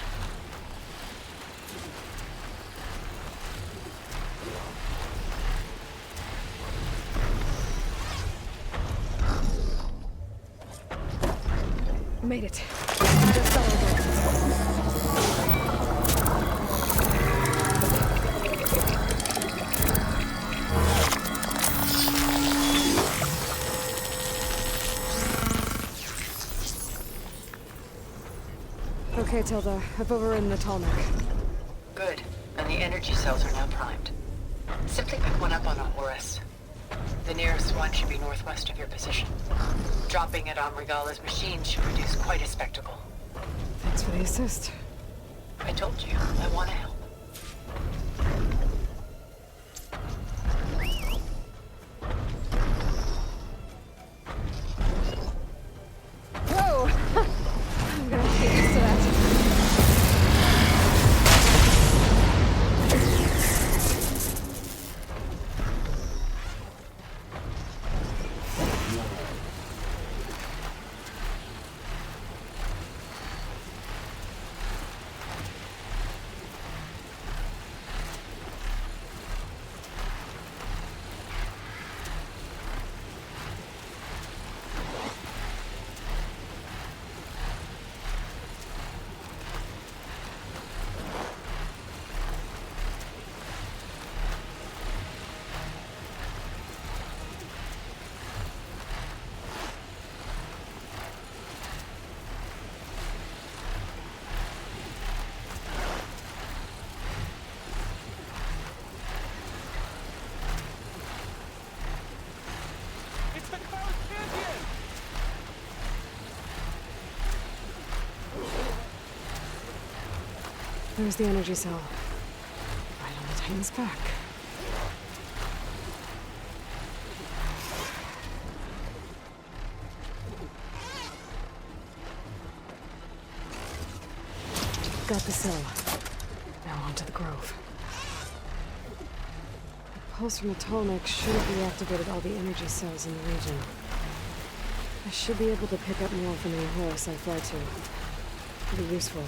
Made it. Just fell over. Okay, Tilda. I've overridden the Tolnec. Good. And the energy cells are now primed. Simply pick one up on a Horus. The nearest one should be northwest of your position. Dropping it on Regala's machine should produce quite a spectacle. Thanks for the assist. I told you, I want to help. Whoa! I'm gonna get used to that. It's the Car's champion! There's the energy cell. Right on the Titan's back. Got the cell. Now on to the Grove. The pulse from the Tolnec should have reactivated all the energy cells in the region. I should be able to pick up more from the Horus I fly to. It'll be useful,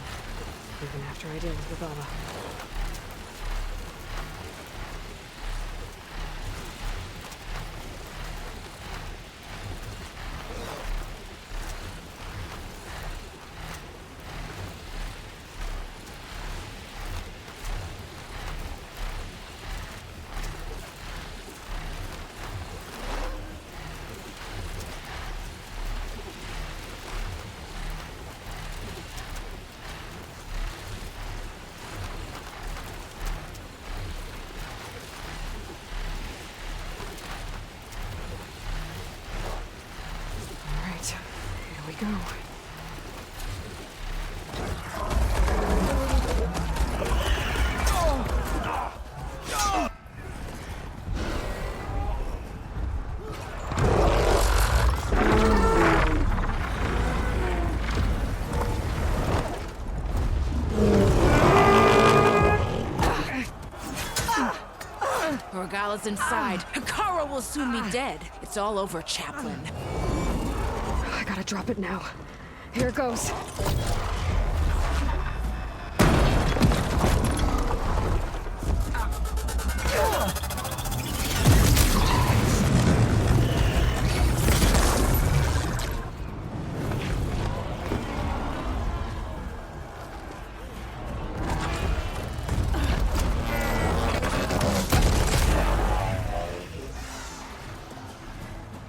even after I deal with Regala. Here we go. Regala's inside. Hikaru will soon be dead. It's all over, Chaplain. I gotta drop it now. Here it goes.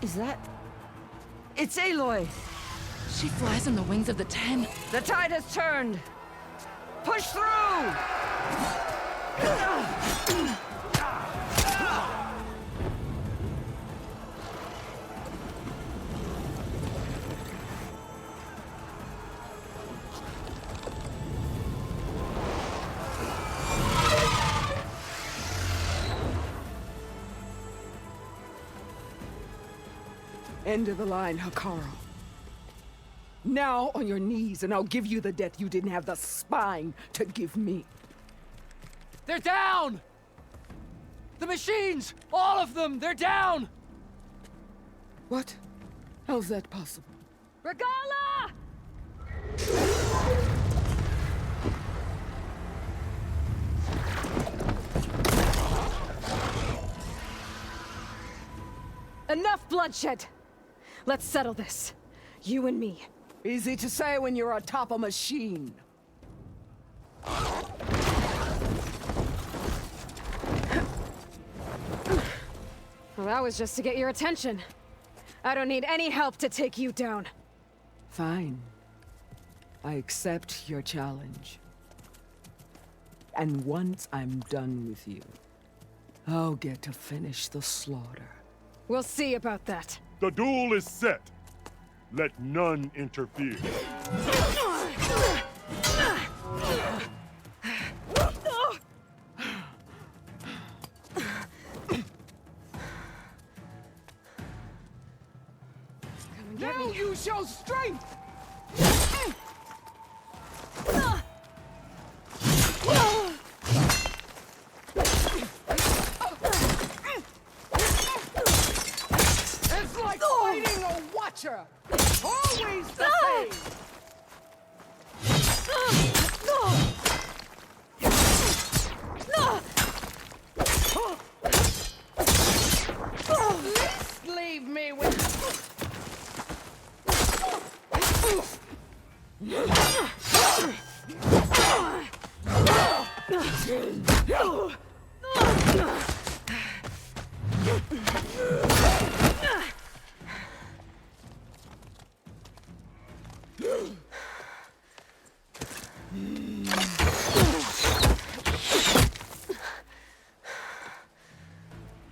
Is that... It's Aloy! She flies on the wings of the 10. The tide has turned! Push through! End of the line, Hikaru. Now on your knees, and I'll give you the death you didn't have the spine to give me. They're down! The machines! All of them! They're down! What? How's that possible? Regala! Enough bloodshed! Let's settle this. You and me. Easy to say when you're atop a machine. Well, that was just to get your attention. I don't need any help to take you down. Fine. I accept your challenge. And once I'm done with you, I'll get to finish the slaughter. We'll see about that. The duel is set. Let none interfere. Now you show strength! It's like fighting a watcher! Always the same! At least leave me with...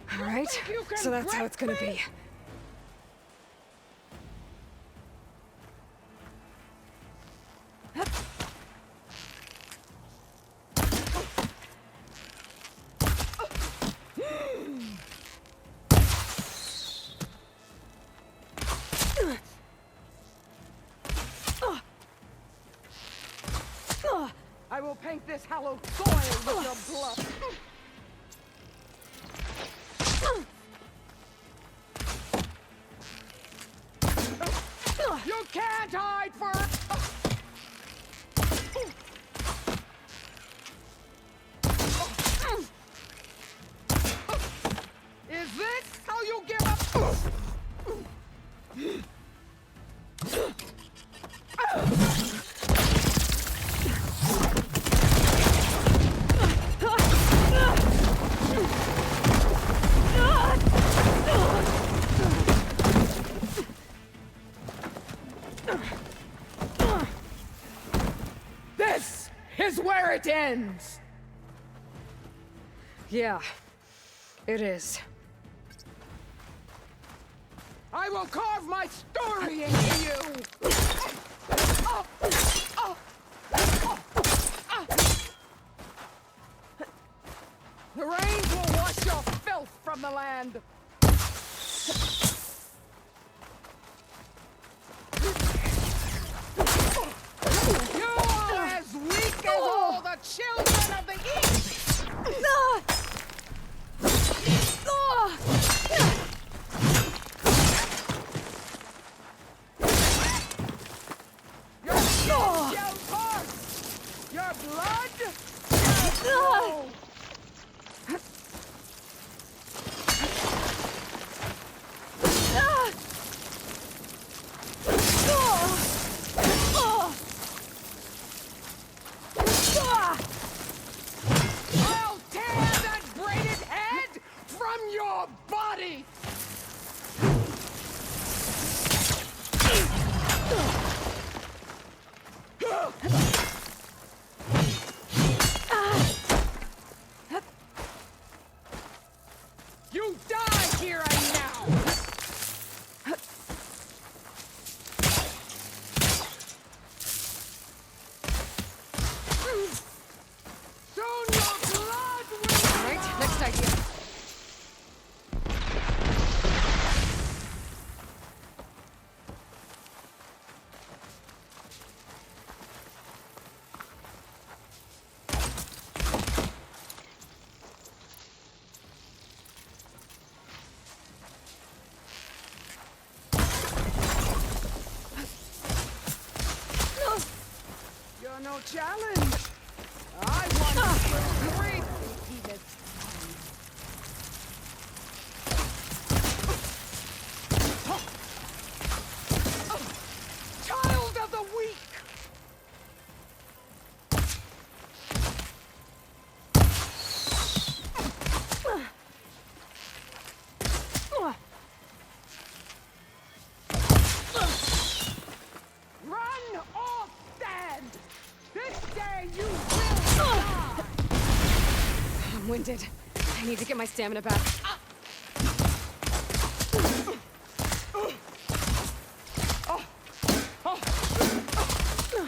All right, so that's how it's gonna be. I will paint this hallowed soil with your blood. You can't hide for... Is this how you give up? This is where it ends! Yeah, it is. I will carve my story into you! The rains will wash your filth from the land! You are as weak as all the children of the East! Your skin shall pass! Your blood shall flow! your challenge. I want three. Child of the weak. Run or stand! This day you will die! I'm winded. I need to get my stamina back.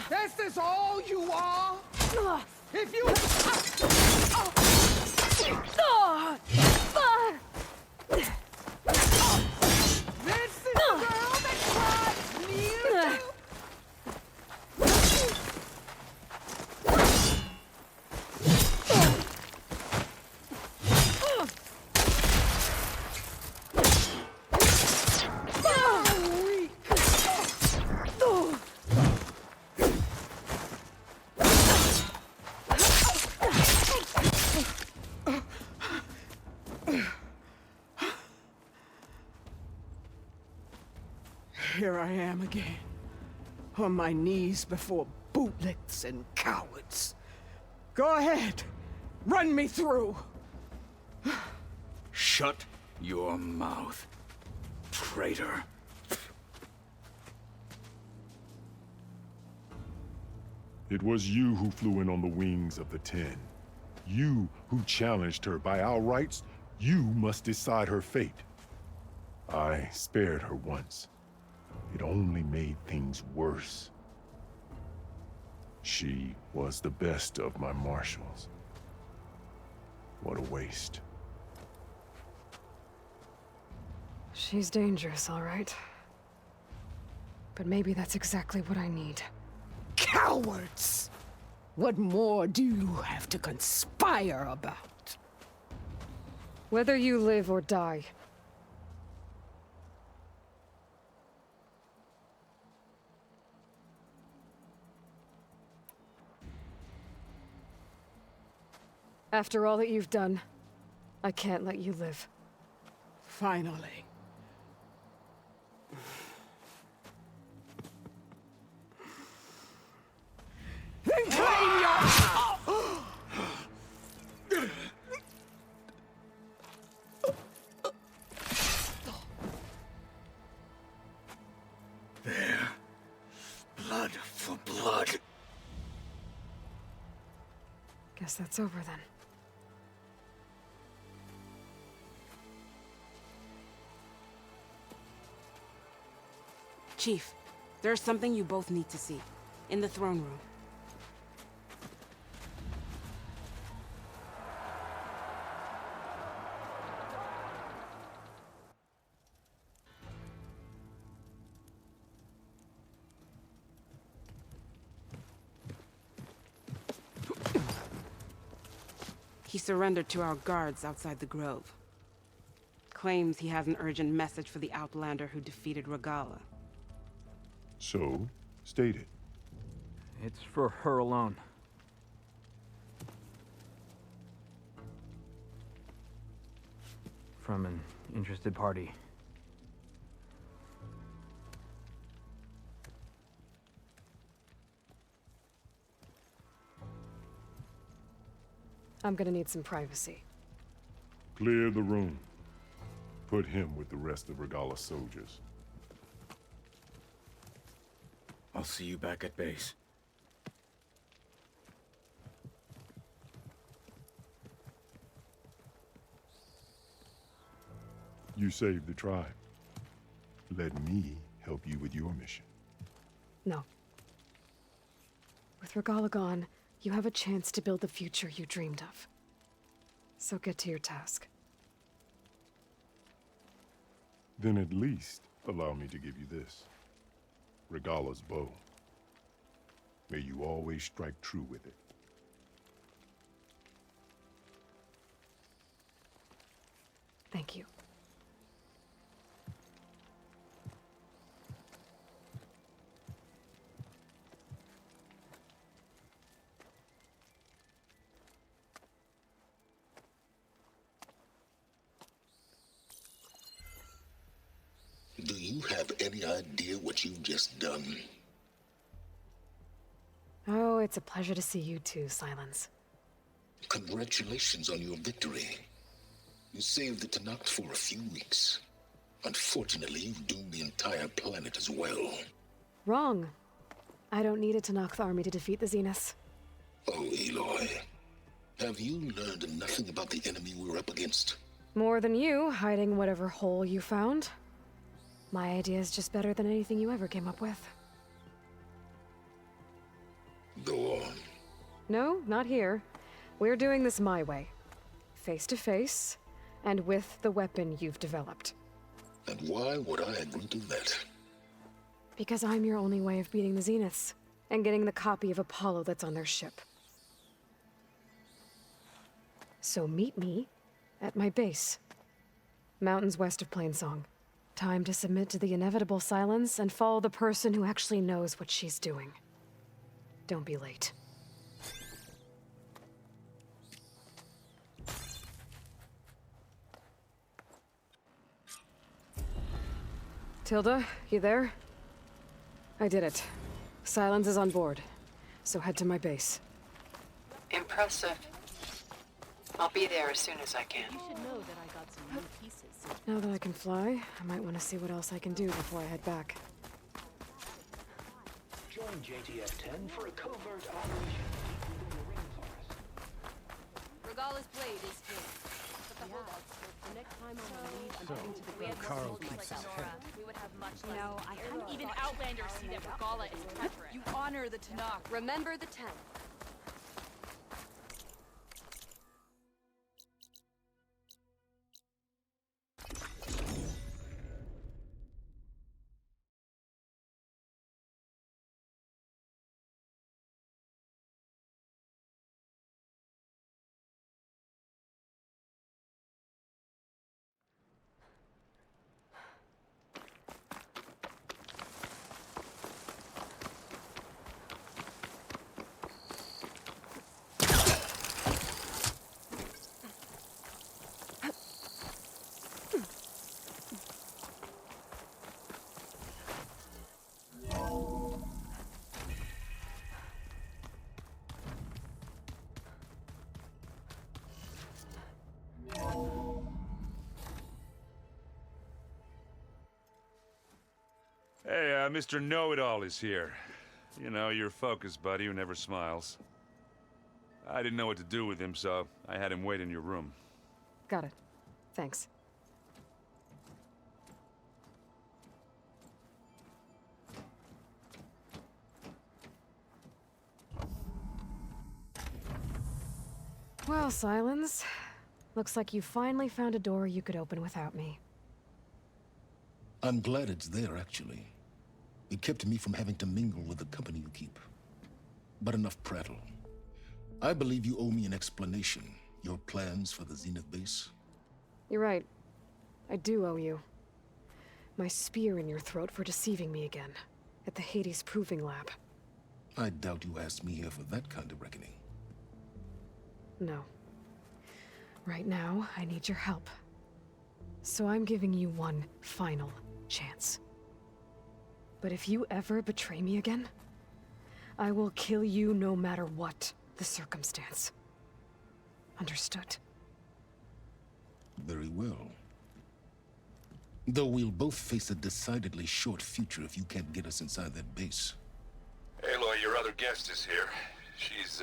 This is all you are? If you... This is the girl that cried near to... Here I am again, on my knees before bootlets and cowards. Go ahead, run me through. Shut your mouth, traitor. It was you who flew in on the wings of the 10. You who challenged her. By our rights, you must decide her fate. I spared her once. It only made things worse. She was the best of my marshals. What a waste. She's dangerous, all right. But maybe that's exactly what I need. Cowards! What more do you have to conspire about? Whether you live or die. After all that you've done, I can't let you live. Finally. Then claim your... There. Blood for blood. Guess that's over then. Chief, there's something you both need to see. In the throne room. He surrendered to our guards outside the grove. Claims he has an urgent message for the Outlander who defeated Regala. So, state it. It's for her alone. From an interested party. I'm gonna need some privacy. Clear the room. Put him with the rest of Regala's soldiers. I'll see you back at base. You saved the tribe. Let me help you with your mission. No. With Regala gone, you have a chance to build the future you dreamed of. So get to your task. Then at least allow me to give you this. Regala's bow. May you always strike true with it. Thank you. you have any idea what you've just done? Oh, it's a pleasure to see you too, Silence. Congratulations on your victory. You saved the Tanakh for a few weeks. Unfortunately, you've doomed the entire planet as well. Wrong. I don't need a Tanakh army to defeat the Zeniths. Oh, Aloy. Have you learned nothing about the enemy we're up against? More than you, hiding whatever hole you found. My idea is just better than anything you ever came up with. Go on. No, not here. We're doing this my way. Face to face, and with the weapon you've developed. And why would I agree to that? Because I'm your only way of beating the Zeniths, and getting the copy of Apollo that's on their ship. So meet me at my base. Mountains west of Plainsong. Time to submit to the inevitable silence and follow the person who actually knows what she's doing. Don't be late. Tilda, you there? I did it. Silence is on board, so head to my base. Impressive. I'll be there as soon as I can. You should know that I got some new pieces. Now that I can fly, I might want to see what else I can do before I head back. Join JTF-10 for a covert operation deep within the rainforest. Regala's blade is here. But the holdouts, the next time on the lead, I'm heading to the So, Carl keeps his head. We would have much You know, I hadn't even Outlanders see that Regala is different. You honor the Tanakh. Remember the 10. Hey, Mr. Know-It-All is here. You know, your focus buddy who never smiles. I didn't know what to do with him, so I had him wait in your room. Got it. Thanks. Well, Silence. Looks like you finally found a door you could open without me. I'm glad it's there, actually. It kept me from having to mingle with the company you keep. But enough prattle. I believe you owe me an explanation. Your plans for the Zenith base? You're right. I do owe you. My spear in your throat for deceiving me again. At the Hades Proving Lab. I doubt you asked me here for that kind of reckoning. No. Right now, I need your help. So I'm giving you one final chance. But if you ever betray me again, I will kill you no matter what the circumstance. Understood? Very well. Though we'll both face a decidedly short future if you can't get us inside that base. Aloy, your other guest is here. She's,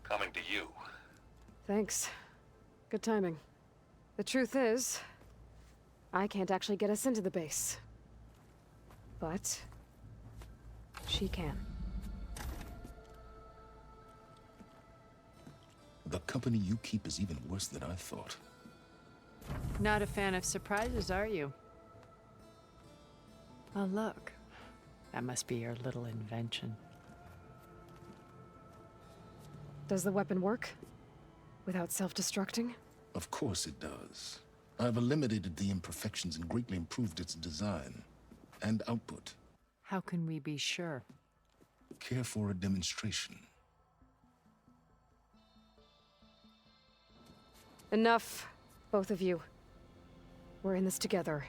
coming to you. Thanks. Good timing. The truth is, I can't actually get us into the base. But she can. The company you keep is even worse than I thought. Not a fan of surprises, are you? Oh, look. That must be your little invention. Does the weapon work? Without self-destructing? Of course it does. I've eliminated the imperfections and greatly improved its design and output. How can we be sure? Care for a demonstration? Enough, both of you. We're in this together.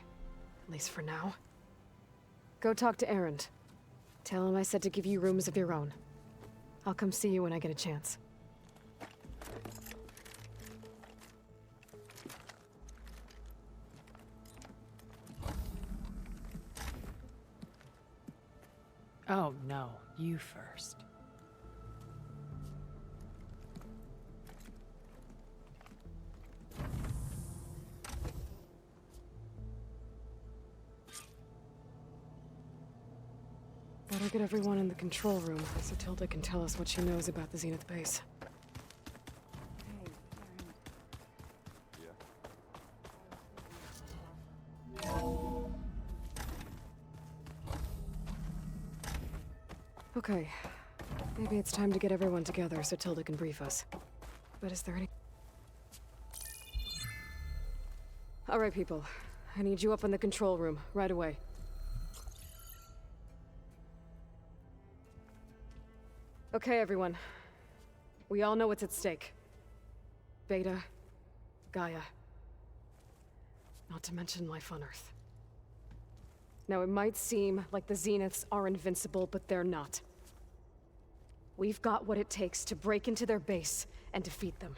At least for now. Go talk to Erend. Tell him I said to give you rooms of your own. I'll come see you when I get a chance. Oh no, you first. Better get everyone in the control room so Tilda can tell us what she knows about the Zenith base. Okay. Maybe it's time to get everyone together so Tilda can brief us. But is there any... All right, people. I need you up in the control room, right away. Okay, everyone. We all know what's at stake. Beta, Gaia. Not to mention life on Earth. Now, it might seem like the Zeniths are invincible, but they're not. We've got what it takes to break into their base and defeat them.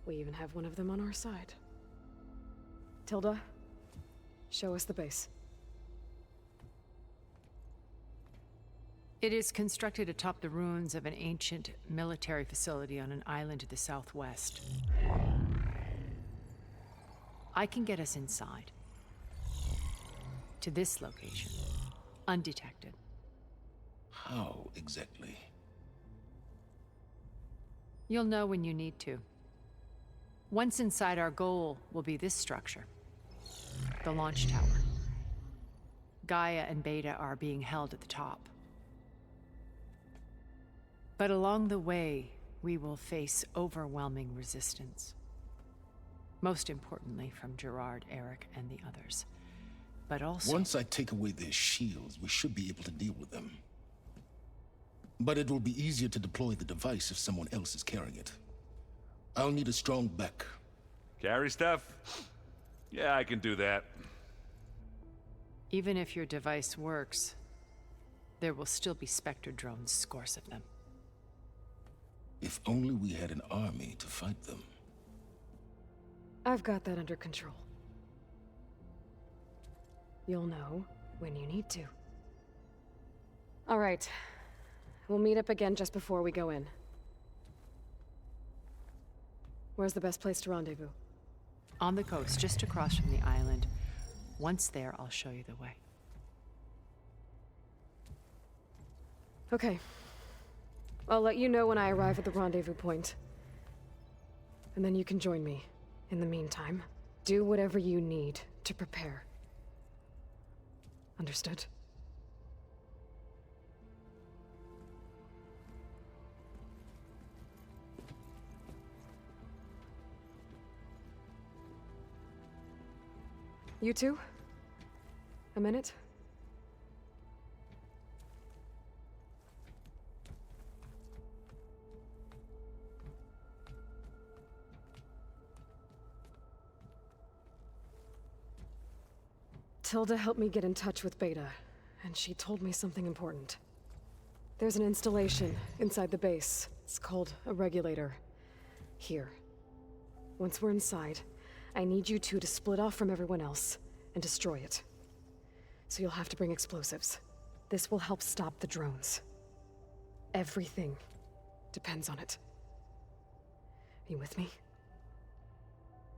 We even have one of them on our side. Tilda, show us the base. It is constructed atop the ruins of an ancient military facility on an island to the southwest. I can get us inside. To this location, undetected. How exactly? You'll know when you need to. Once inside, our goal will be this structure. The launch tower. Gaia and Beta are being held at the top. But along the way, we will face overwhelming resistance. Most importantly from Gerard, Eric, and the others. But also... Once I take away their shields, we should be able to deal with them. But it will be easier to deploy the device if someone else is carrying it. I'll need a strong back. Carry stuff? Yeah, I can do that. Even if your device works, there will still be Spectre drones, scores of them. If only we had an army to fight them. I've got that under control. You'll know when you need to. All right. We'll meet up again just before we go in. Where's the best place to rendezvous? On the coast, just across from the island. Once there, I'll show you the way. Okay. I'll let you know when I arrive at the rendezvous point. And then you can join me. In the meantime, do whatever you need to prepare. Understood? You two? A minute? Tilda helped me get in touch with Beta, and she told me something important. There's an installation inside the base. It's called a regulator. Here. Once we're inside, I need you two to split off from everyone else and destroy it. So you'll have to bring explosives. This will help stop the drones. Everything depends on it. Are you with me?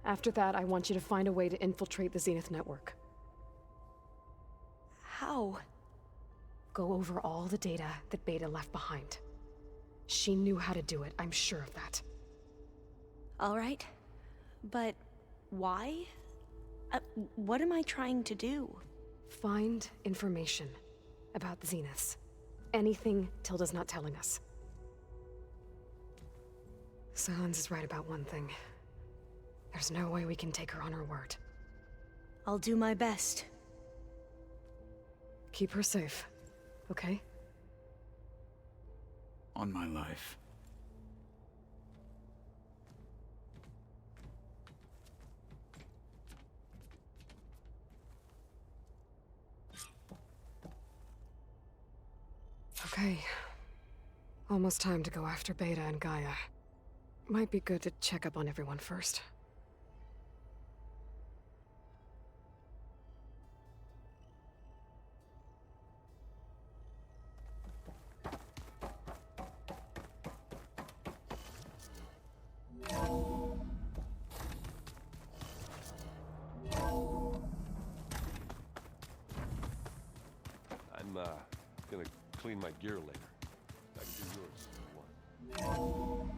After that, I want you to find a way to infiltrate the Zenith network. How? Go over all the data that Beta left behind. She knew how to do it, I'm sure of that. All right. But why? What am I trying to do? Find information about the Zeniths. Anything Tilda's not telling us. Silence is right about one thing. There's no way we can take her on her word. I'll do my best. Keep her safe, okay? On my life. Okay. Almost time to go after Beta and Gaia. Might be good to check up on everyone first. I'm gonna clean my gear later. I can do yours if you want.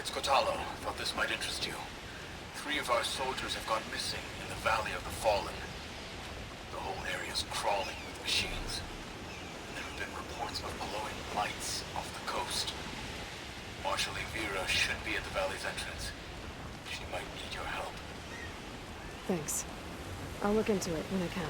It's Kotalo. Thought this might interest you. 3 of our soldiers have gone missing in the Valley of the Fallen. The whole area's crawling with machines. And there have been reports of glowing lights off the coast. Marshal Vera should be at the valley's entrance. She might need your help. Thanks. I'll look into it when I can.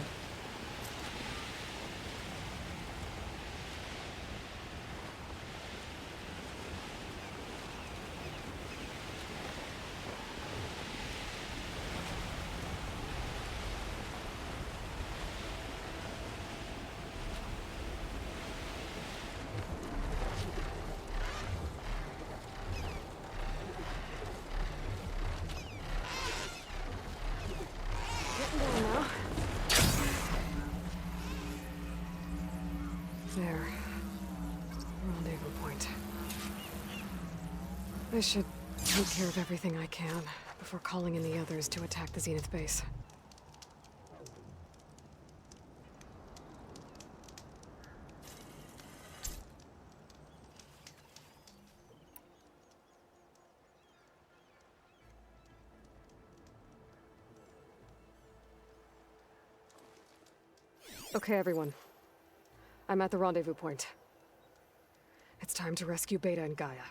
There. Rendezvous point. I should take care of everything I can before calling in the others to attack the Zenith base. Okay, everyone. I'm at the rendezvous point. It's time to rescue Beta and Gaia.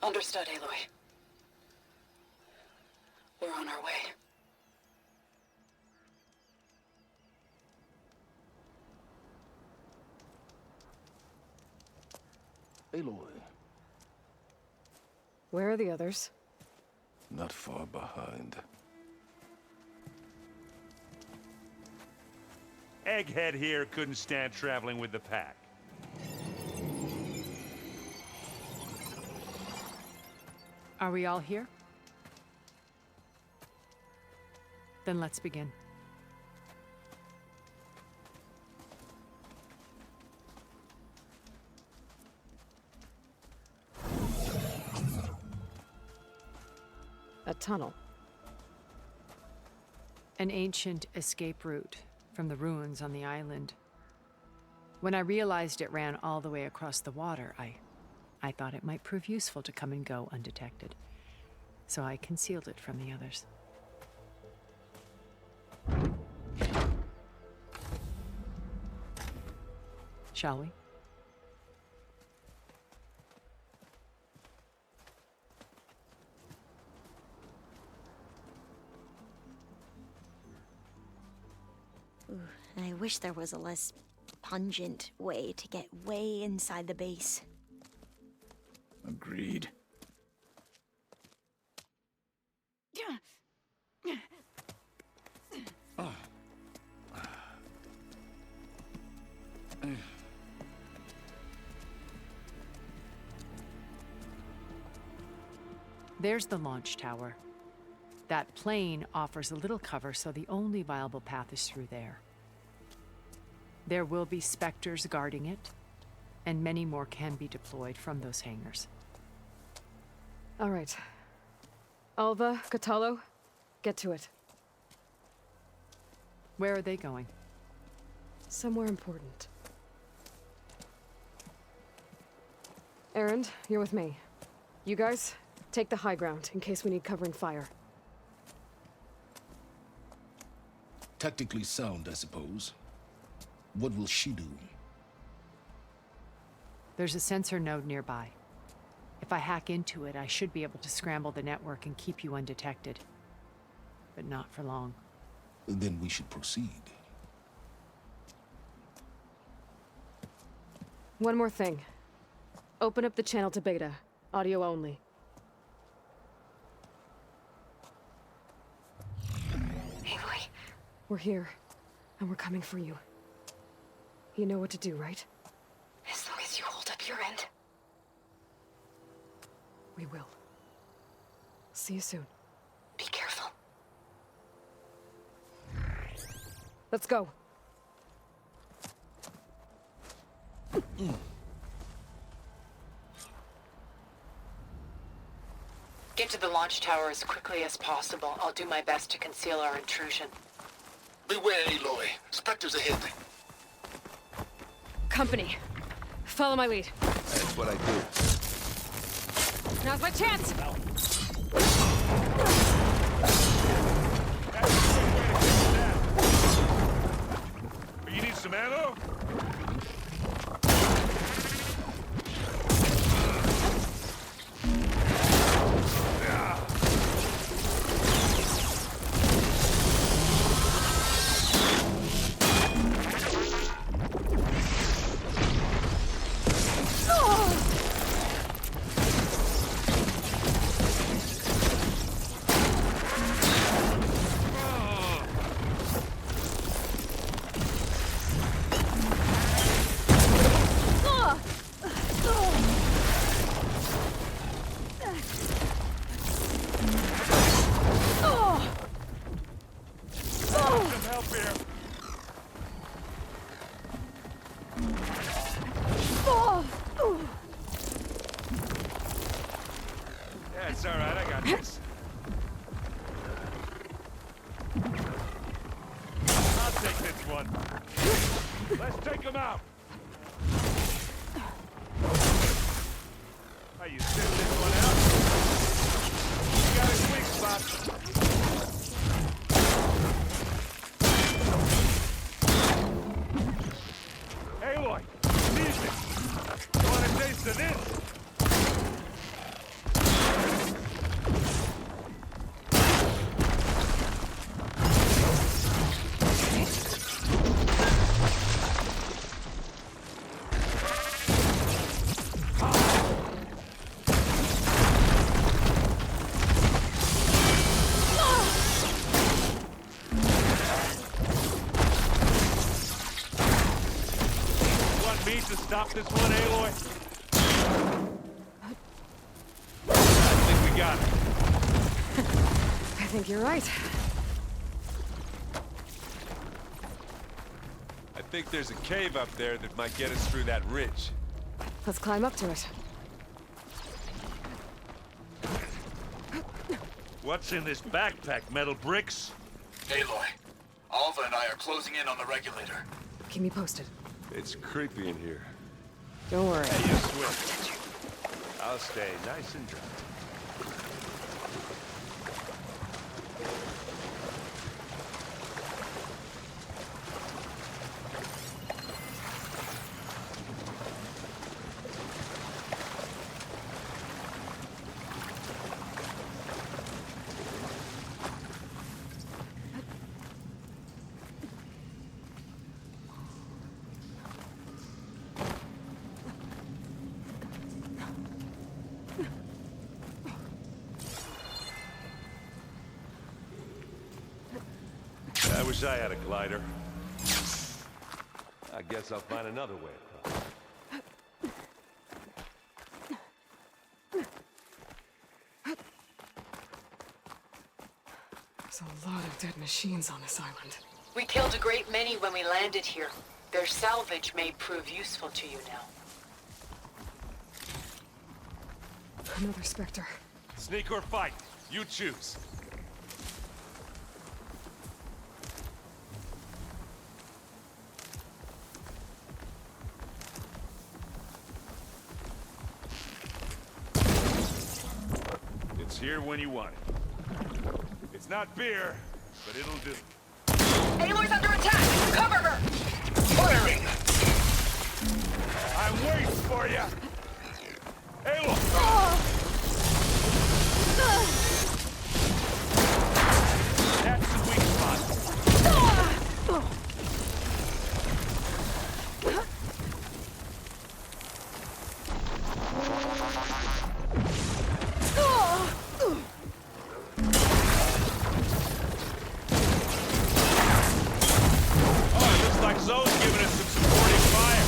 Understood, Aloy. We're on our way. Aloy, Where are the others? not far behind. Egghead here couldn't stand traveling with the pack. Are we all here? Then let's begin. A tunnel. An ancient escape route from the ruins on the island. When I realized it ran all the way across the water, I thought it might prove useful to come and go undetected. So I concealed it from the others. Shall we? Ooh, I wish there was a less pungent way to get way inside the base. Agreed. There's the launch tower. That plane offers a little cover, so the only viable path is through there. There will be Spectres guarding it, and many more can be deployed from those hangars. All right. Alva, Kotalo, get to it. Where are they going? Somewhere important. Erend, you're with me. You guys, take the high ground in case we need covering fire. Tactically sound, I suppose. What will she do? There's a sensor node nearby. If I hack into it, I should be able to scramble the network and keep you undetected. But not for long. Then we should proceed. One more thing. Open up the channel to Beta. Audio only. Aloy, We're here, and we're coming for you. You know what to do, right? as long as you hold up your end. We will. See you soon. Be careful. Let's go. Get to the launch tower as quickly as possible. I'll do my best to conceal our intrusion. Beware, Aloy. Spectres ahead. Company. Follow my lead. That's what I do. Now's my chance! You need some ammo? Yeah, it's all right. I got this. I'll take this one. Let's take him out. How you send this one out? You got his weak spot. Aloy, seize it. You want a taste of this? Me to stop this one, Aloy? I think we got it. I think you're right. I think there's a cave up there that might get us through that ridge. Let's climb up to it. What's in this backpack, metal bricks? Aloy, Alva and I are closing in on the regulator. Keep me posted. It's creepy in here. Don't worry. Hey, you swim. I'll stay nice and dry. I wish I had a glider. I guess I'll find another way across. There's a lot of dead machines on this island. We killed a great many when we landed here. Their salvage may prove useful to you now. Another Spectre. Sneak or fight, you choose. It's here when you want it. It's not beer, but it'll do. Aloy's under attack! Cover her! Firing! I'm waiting for you! Aloy! That's the weak spot. Zoe's giving us some supporting fire.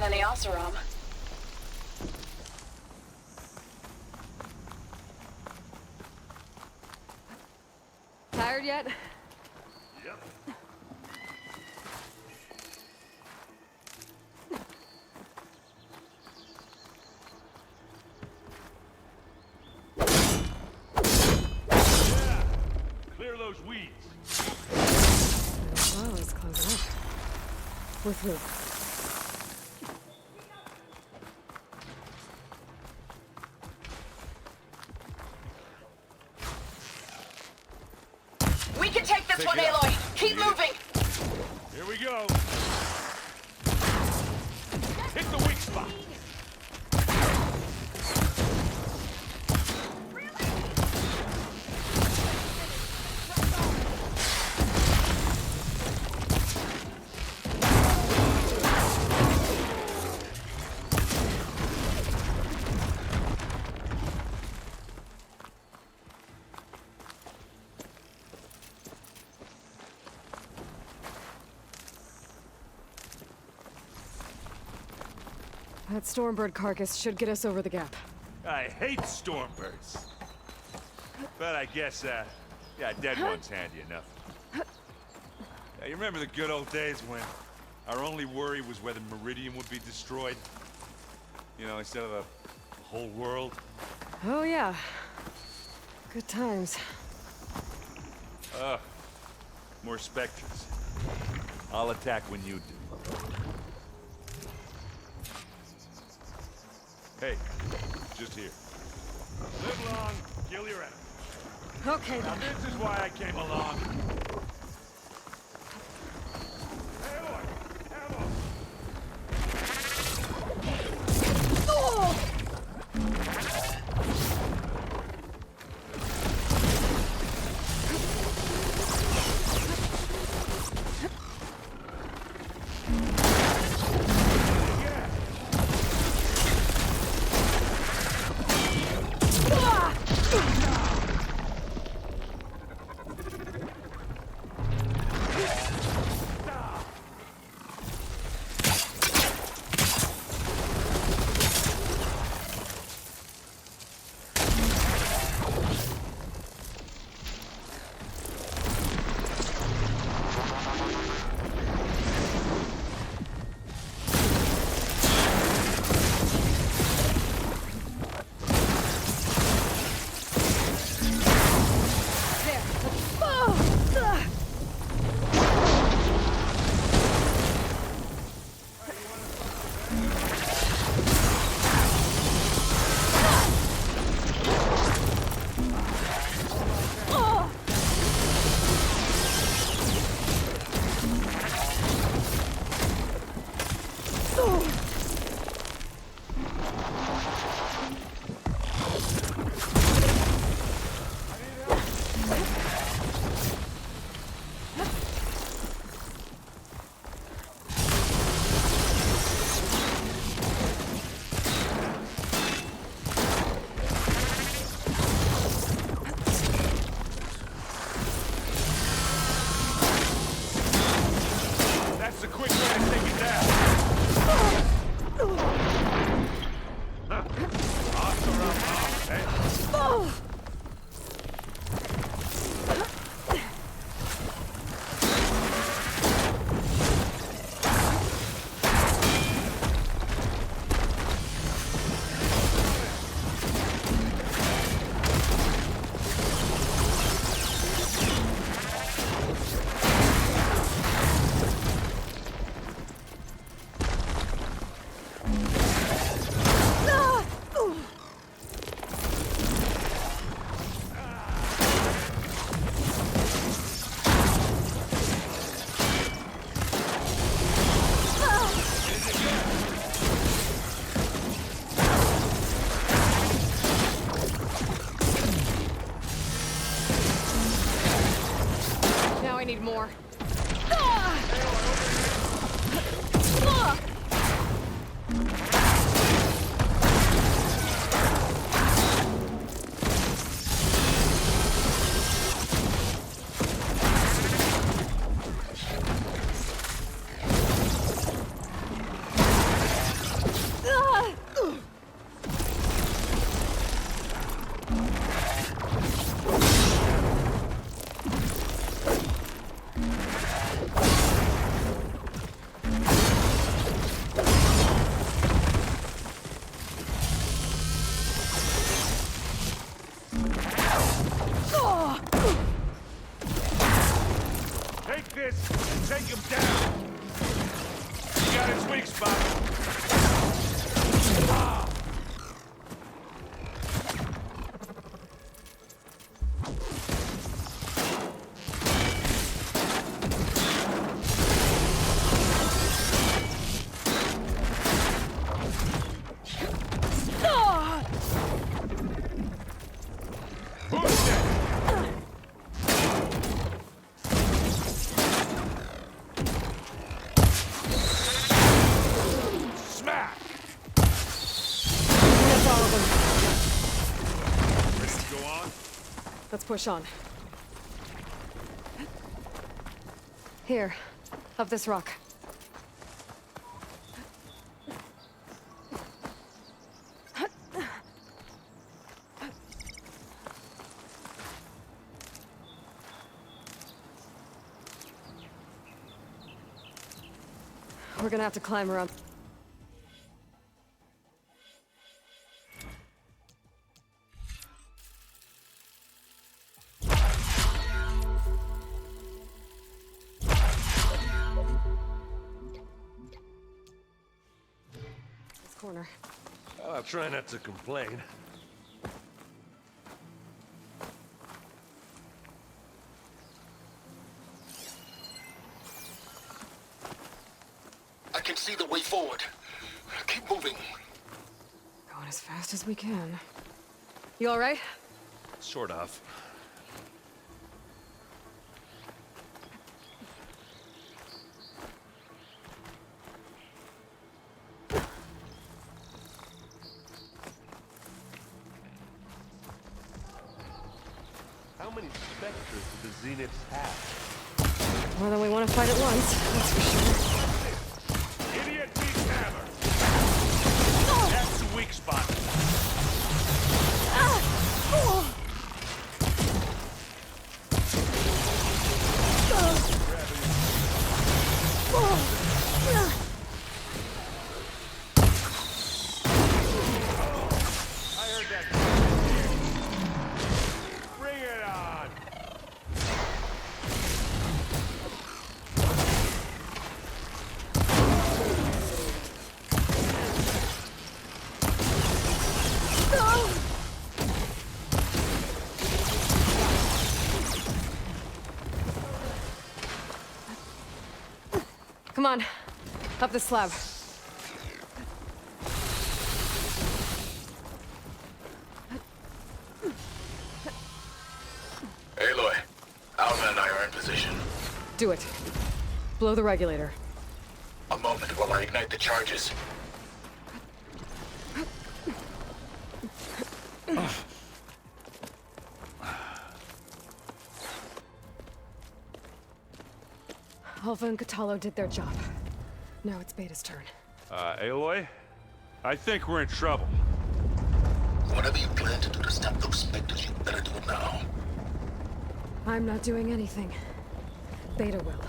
got any Oseram. Tired yet? Yep. Yeah. Clear those weeds. Oh, it's closing up. With who? We can take this one, Aloy. Keep moving. Here we go. Hit the weak spot. That Stormbird carcass should get us over the gap. I hate stormbirds. But I guess, yeah, dead one's handy enough. Yeah, you remember the good old days when our only worry was whether Meridian would be destroyed? You know, instead of the whole world? Oh, yeah. Good times. Ugh. More specters. I'll attack when you do. Hey, just here. Live long, kill your enemy. Okay, now then. this is why I came along. got its weak spot. Ah. Smack! That's all of them. Ready to go on? Let's push on. Here, up this rock. We're gonna have to climb around. This corner. I'll try not to complain. I can see the way forward. Keep moving. Going as fast as we can. You all right? Sort of. How many specters do the Zeniths have? More than we want to fight at once, that's for sure. Idiot beats hammer! That's the weak spot. I heard that. Bring it on! Come on, up the slab. Aloy, Alma and I are in position. Do it. Blow the regulator. A moment while I ignite the charges. Alpha and Catalo did their job. Now it's Beta's turn. Aloy? I think we're in trouble. Whatever you plan to do to stop those specters, you better do it now. I'm not doing anything. Beta will.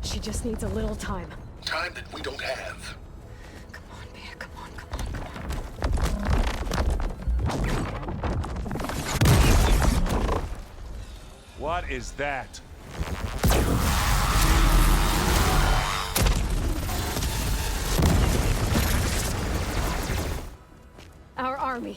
She just needs a little time. Time that we don't have. Come on, Beta, come on, come on. What is that? Our army.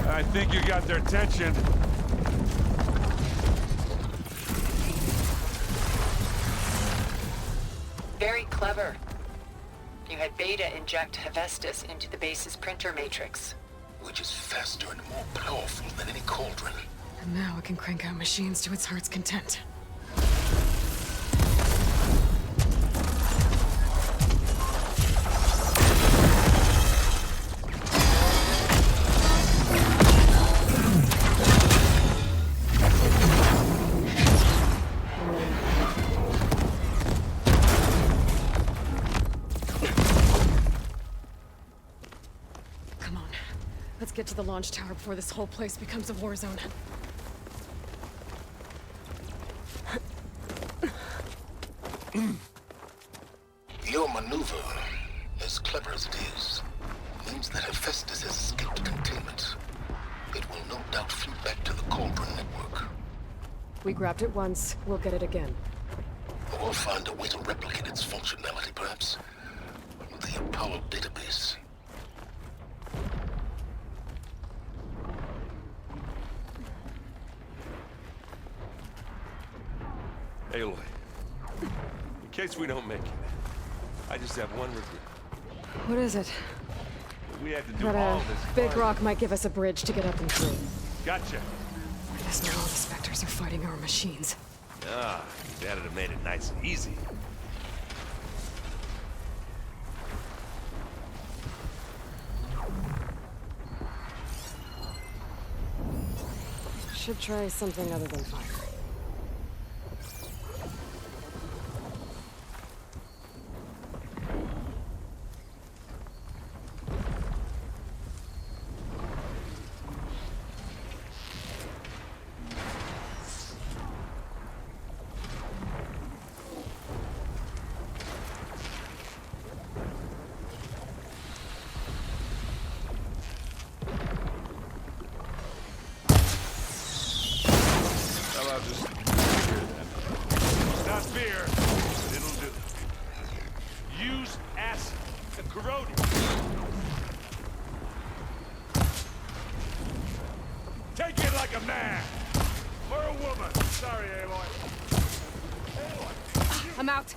I think you got their attention. Very clever. You had Beta inject Hephaestus into the base's printer matrix. Which is faster and more powerful than any cauldron. And now it can crank out machines to its heart's content. Let's get to the launch tower before this whole place becomes a war zone. Your maneuver, as clever as it is, means that Hephaestus has escaped containment. It will no doubt flew back to the Cauldron network. We grabbed it once, we'll get it again. We'll find a way to replicate its functionality, perhaps. The Apollo database. Aloy, in case we don't make it, I just have one regret. What is it? We had to do That all a this big fighting. rock might give us a bridge to get up and through. Gotcha. I guess now all the specters are fighting our machines. Ah, that'd have made it nice and easy. Should try something other than fire. Well, I'll just fear then. Not fear, but it'll do. Use acid to corrode it. Take it like a man! Or a woman! Sorry, Aloy. Aloy! I'm out.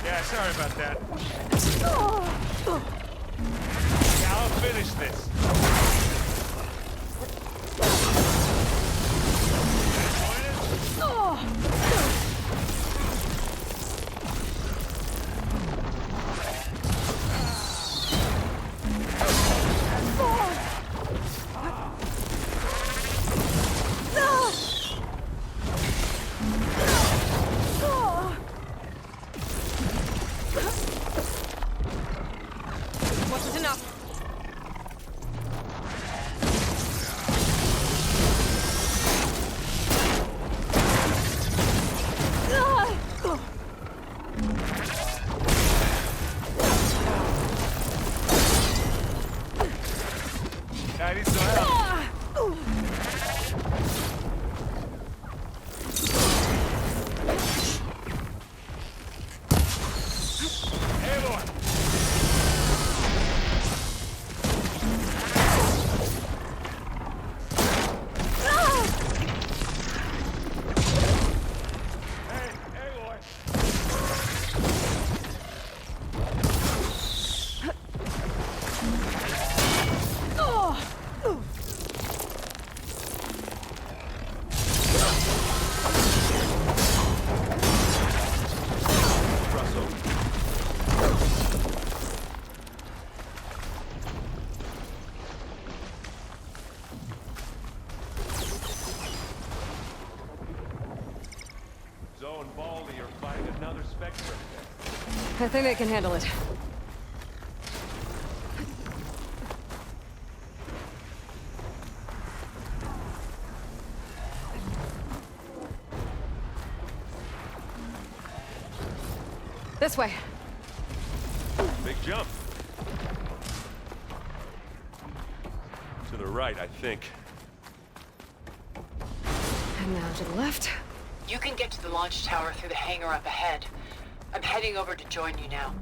Yeah, sorry about that. Yeah, I'll finish this. Wasn't enough. I need some help. Aloy! Hey, Aloy! Zoe and Baldy are fighting another Spectre. I think they can handle it. This way. Big jump. To the right, I think. Now to the left. You can get to the launch tower through the hangar up ahead. I'm heading over to join you now.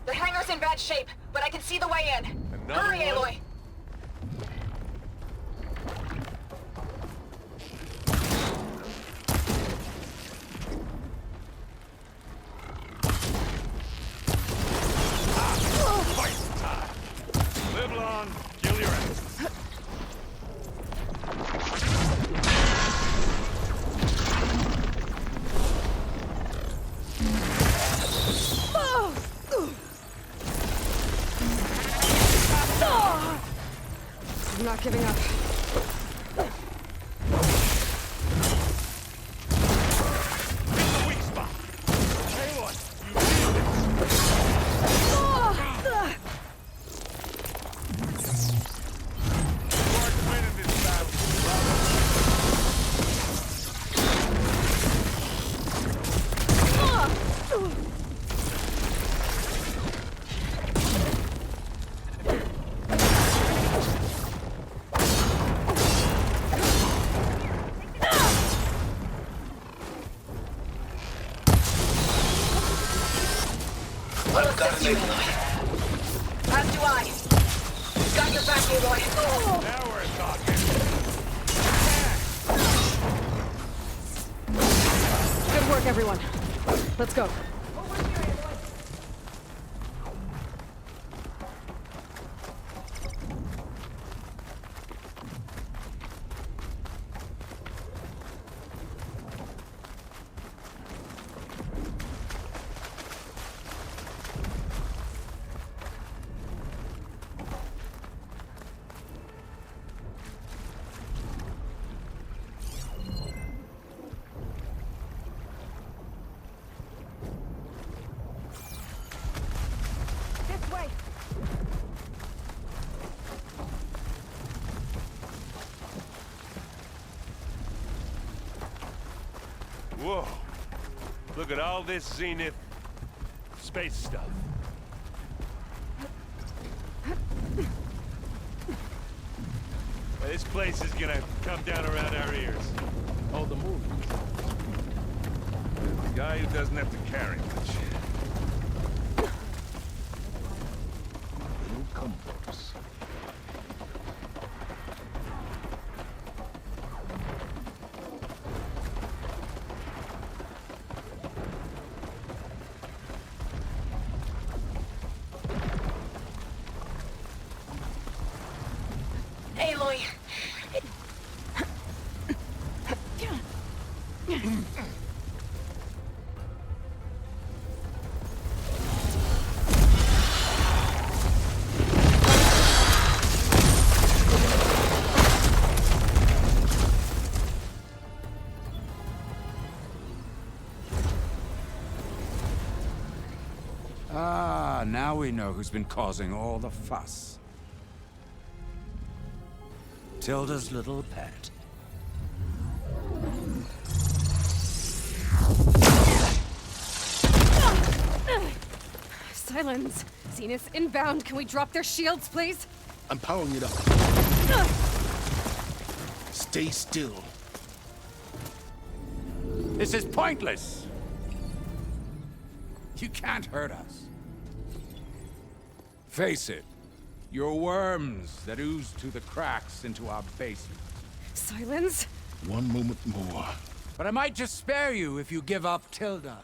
The hangar's in bad shape, but I can see the way in. Another Hurry, one? Aloy! Fight time! Live long, kill your asses. I'm not giving up. It's a weak spot. Aloy, you did this. You aren't winning this battle. I've got you, Aloy. As do I. Got your back, Aloy. Now we're talking. Good work, everyone. Let's go. This way. Whoa. Look at all this Zenith space stuff. This place is gonna come down around our ears. All the more. The guy who doesn't have to carry much. Newcomers. Aloy. Ah, now we know who's been causing all the fuss. Tilda's little pet. Silence. Zenith inbound. Can we drop their shields, please? I'm powering it up. Stay still. This is pointless. You can't hurt us. Face it. You're worms that ooze through the cracks into our basement. Silence. One moment more. But I might just spare you if you give up Tilda.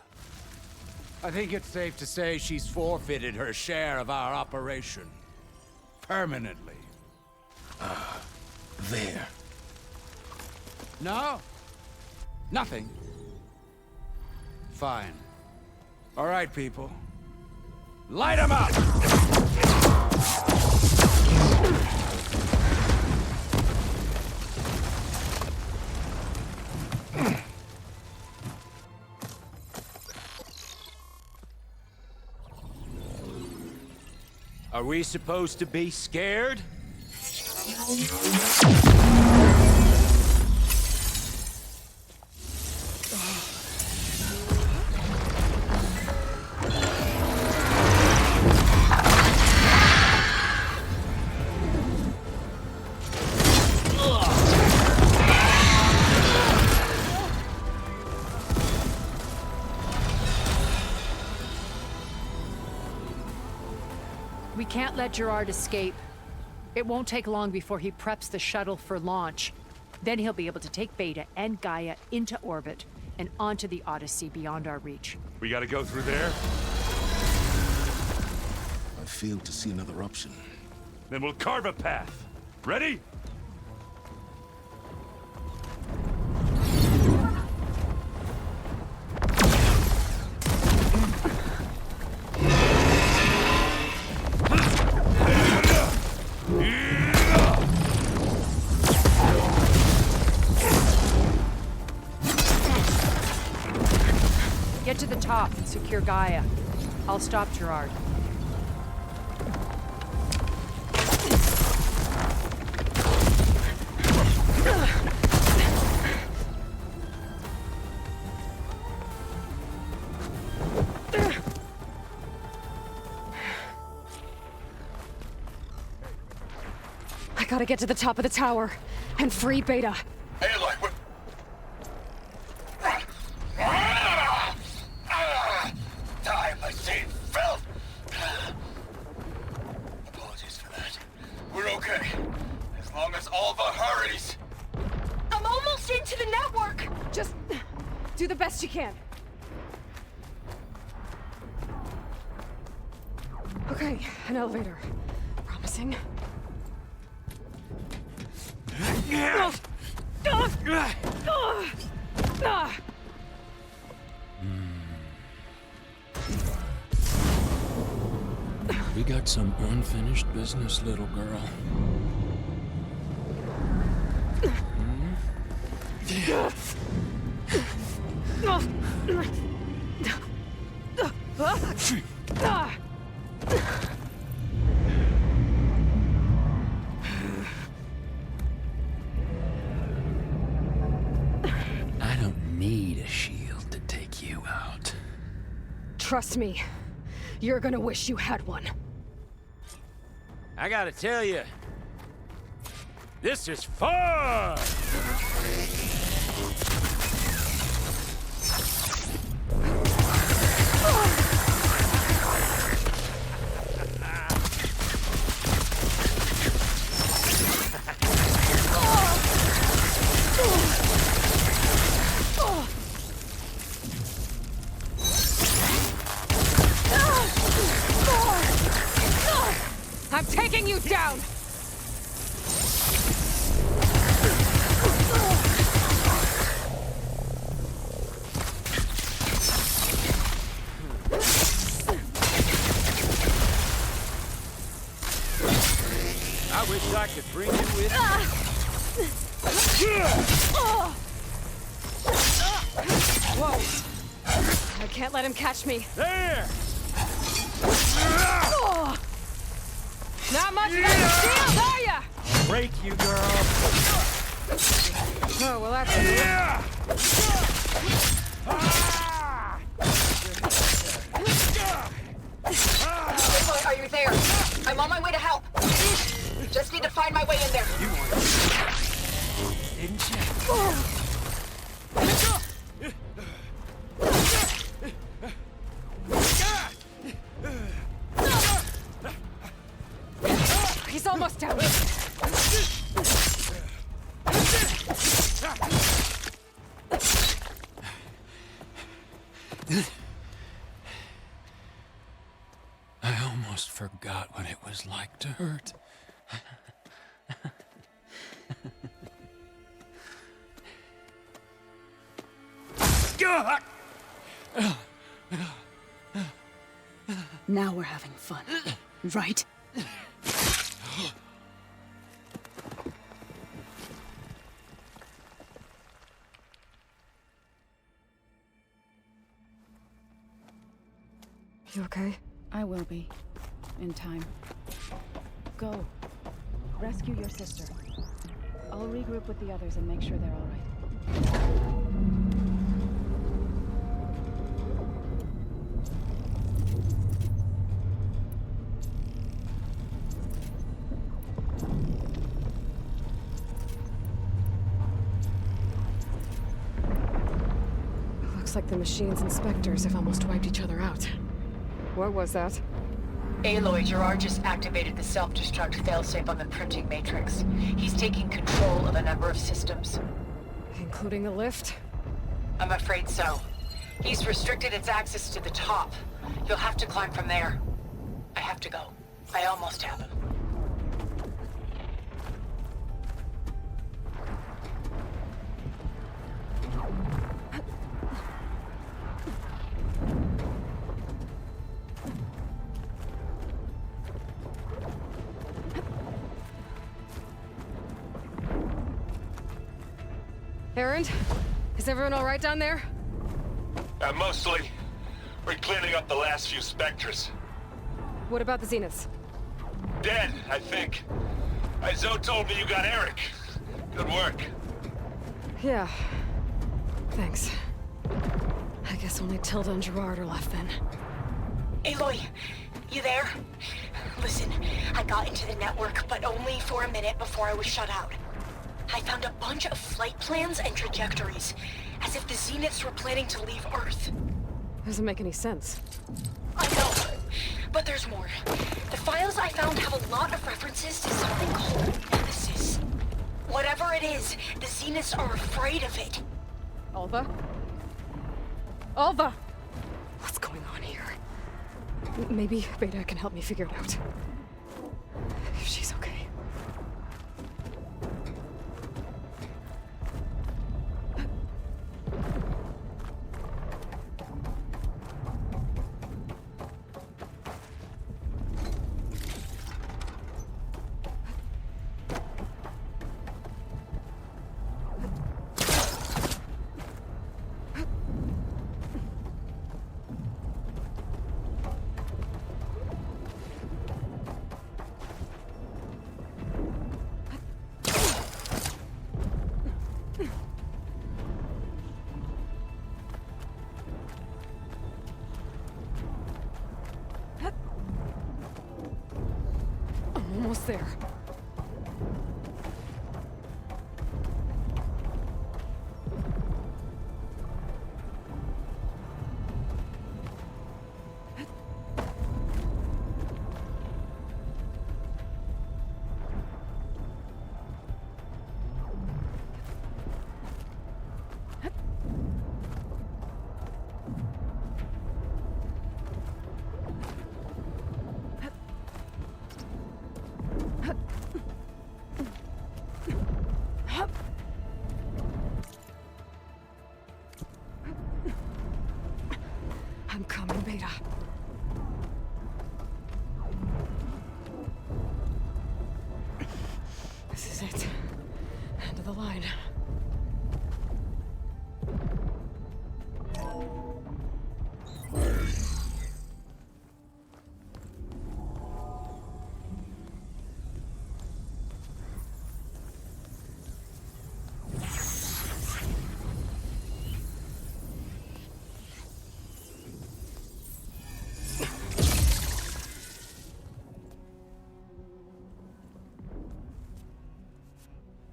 I think it's safe to say she's forfeited her share of our operation. Permanently. There. No? Nothing? Fine. All right, people. Light 'em up! Are we supposed to be scared? can't let Gerard escape. It won't take long before he preps the shuttle for launch. Then he'll be able to take Beta and Gaia into orbit and onto the Odyssey beyond our reach. We gotta go through there? I fail to see another option. Then we'll carve a path. Ready? Get to the top and secure Gaia. I'll stop Gerard. I gotta get to the top of the tower and free Beta. Aloy, what? Die, my same filth! Apologies for that. We're okay. As long as Alva hurries. I'm almost into the network! Just do the best you can. Okay, an elevator. Promising. We got some unfinished business, little girl. I don't need a shield to take you out. Trust me, you're gonna wish you had one. I gotta tell you, this is fun! I'm taking you down! I wish I could bring you with Whoa! I can't let him catch me. There! Not much of a shield, are ya? Break you, girl! Oh, well, that's Aloy, are you there? I'm on my way to help. Just need to find my way in there. You want it, didn't you? He's almost down. I almost forgot what it was like to hurt. Now we're having fun, right? You okay? I will be. In time. Go. Rescue your sister. I'll regroup with the others and make sure they're all right. Looks like the machine's inspectors have almost wiped each other out. What was that? Aloy, Gerard just activated the self-destruct failsafe on the printing matrix. He's taking control of a number of systems. Including the lift? I'm afraid so. He's restricted its access to the top. You'll have to climb from there. I have to go. I almost have him. Erend, is everyone all right down there? Mostly. We're cleaning up the last few specters. What about the Zeniths? Dead, I think. Zoe told me you got Eric. Good work. Yeah. Thanks. I guess only Tilda and Gerard are left then. Aloy, you there? Listen, I got into the network, but only for a minute before I was shut out. I found a bunch of flight plans and trajectories, as if the Zeniths were planning to leave Earth. Doesn't make any sense. I know, but there's more. The files I found have a lot of references to something called Nemesis. Whatever it is, the Zeniths are afraid of it. Alva? Alva! What's going on here? Maybe Beta can help me figure it out. If she's okay. Almost there. I'm coming, Beta. This is it. End of the line.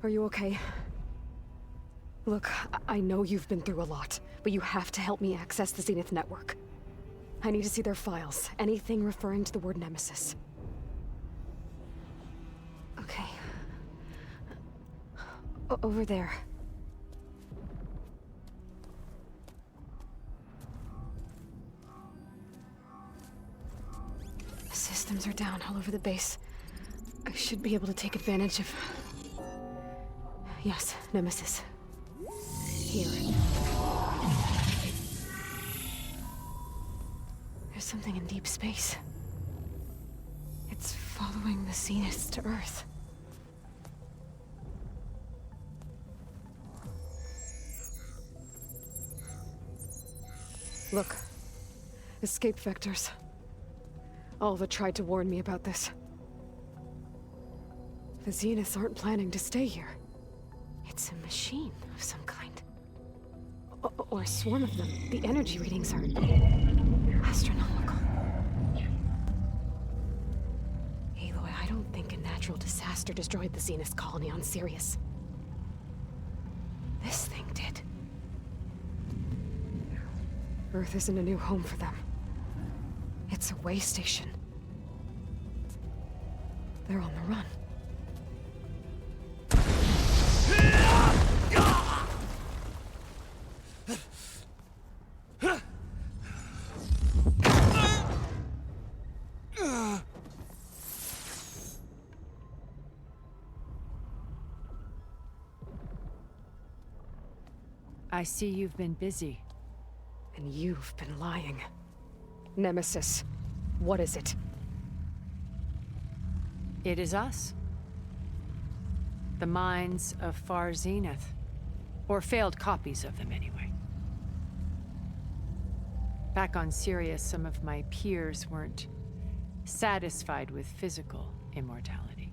Are you okay? Look, I know you've been through a lot, but you have to help me access the Zenith network. I need to see their files, anything referring to the word Nemesis. Okay. Over there. Systems are down all over the base. I should be able to take advantage of... Yes, Nemesis. Here. There's something in deep space. It's following the Zeniths to Earth. Look. Escape vectors. Alva tried to warn me about this. The Zeniths aren't planning to stay here. It's a machine of some kind. Or a swarm of them. The energy readings are... astronomical. Aloy, I don't think a natural disaster destroyed the Zenith colony on Sirius. This thing did. Earth isn't a new home for them. It's a way station. They're on the run. I see you've been busy. And you've been lying. Nemesis, what is it? It is us. The minds of Far Zenith. Or failed copies of them, anyway. Back on Sirius, some of my peers weren't satisfied with physical immortality.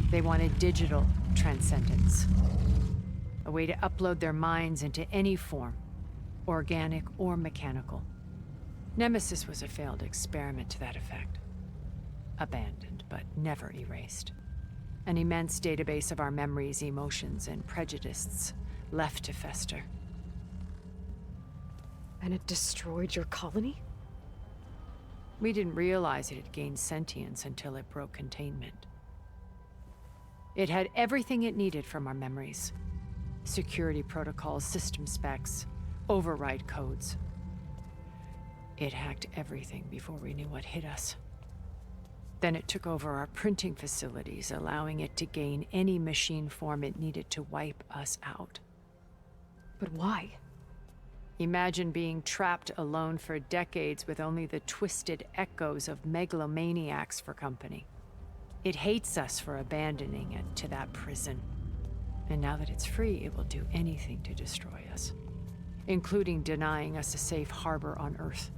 They wanted digital transcendence. A way to upload their minds into any form, organic or mechanical. Nemesis was a failed experiment to that effect. Abandoned, but never erased. An immense database of our memories, emotions, and prejudices left to fester. And it destroyed your colony? We didn't realize it had gained sentience until it broke containment. It had everything it needed from our memories. Security protocols, system specs, override codes. It hacked everything before we knew what hit us. Then it took over our printing facilities, allowing it to gain any machine form it needed to wipe us out. But why? Imagine being trapped alone for decades with only the twisted echoes of megalomaniacs for company. It hates us for abandoning it to that prison. And now that it's free, it will do anything to destroy us, including denying us a safe harbor on Earth.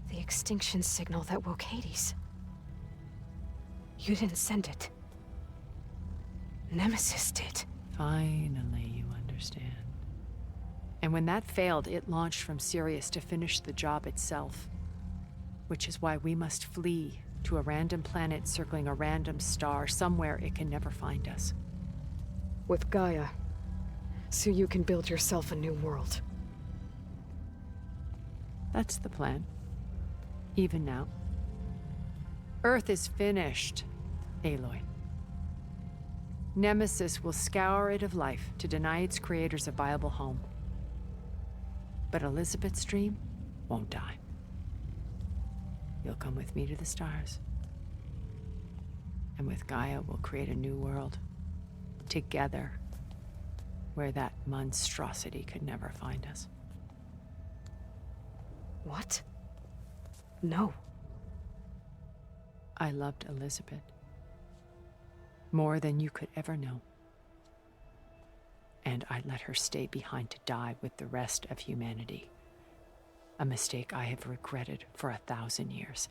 The extinction signal that woke Hades. You didn't send it. Nemesis did. Finally, you understand. And when that failed, it launched from Sirius to finish the job itself. Which is why we must flee to a random planet circling a random star, somewhere it can never find us. With Gaia, so you can build yourself a new world. That's the plan. Even now. Earth is finished, Aloy. Nemesis will scour it of life to deny its creators a viable home. But Elizabeth's dream won't die. You'll come with me to the stars. And with Gaia, we'll create a new world. Together. Where that monstrosity could never find us. What? No. I loved Elizabeth. More than you could ever know. And I let her stay behind to die with the rest of humanity. A mistake I have regretted for 1,000 years.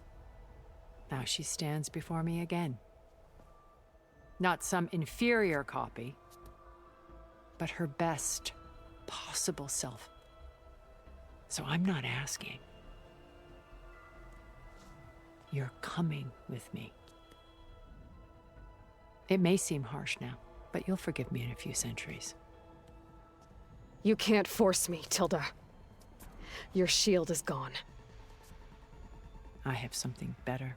Now she stands before me again. Not some inferior copy, but her best possible self. So I'm not asking. You're coming with me. It may seem harsh now, but you'll forgive me in a few centuries. You can't force me, Tilda. Your shield is gone. I have something better.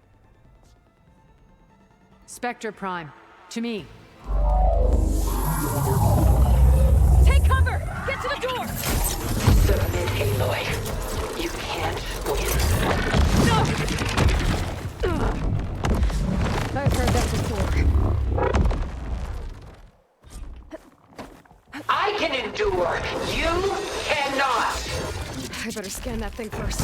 Spectre Prime, to me. Take cover! Get to the door! Submit, Aloy. You can't win. No! I've heard that before. I can endure. You cannot. I better scan that thing first.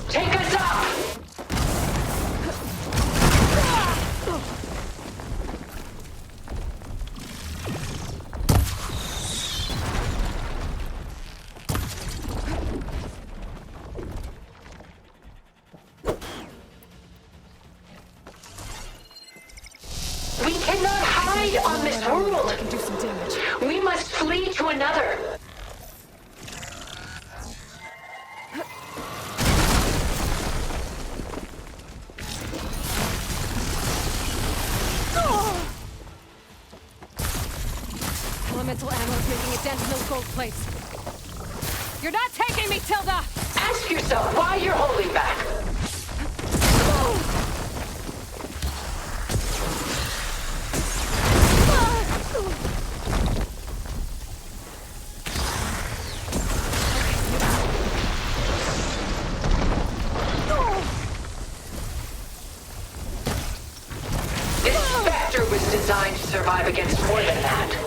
Take us up! plates. You're not taking me, Tilda! Ask yourself why you're holding back. This Spectre was designed to survive against more than that.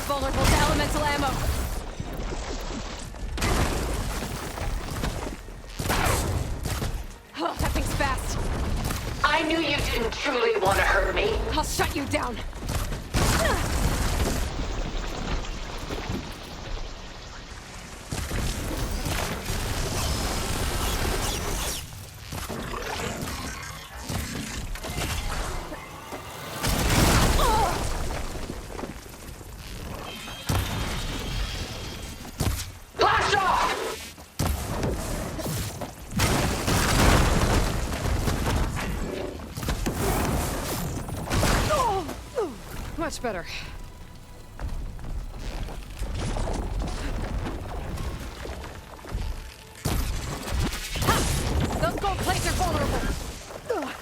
Vulnerable to elemental ammo. Oh, that thing's fast. I knew you didn't truly want to hurt me. I'll shut you down. Much better. Ha! Those gold plates are vulnerable. Ugh.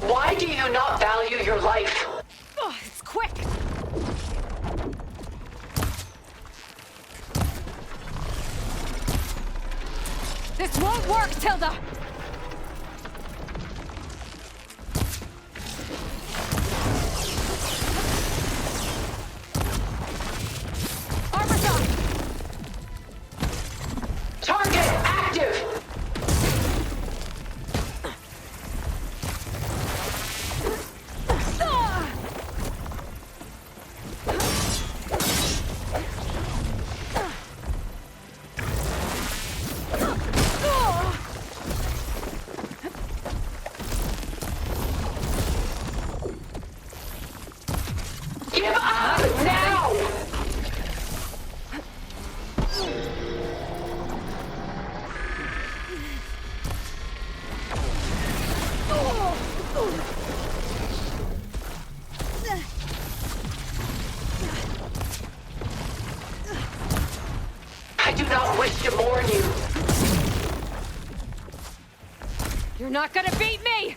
Why do you not value your life? Oh, it's quick. This won't work, Tilda! Armor's up! Target active! Give up now! I do not wish to mourn you. You're not gonna beat me!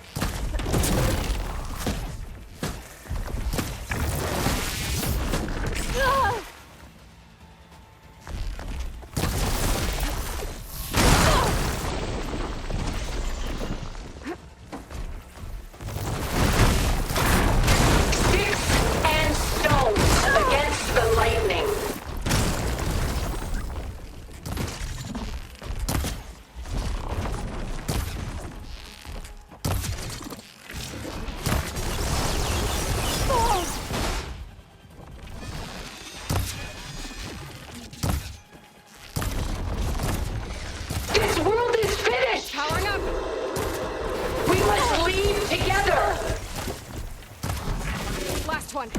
Sticks and stones against the lightning. This world is finished! Powering up! We must leave together! Last one.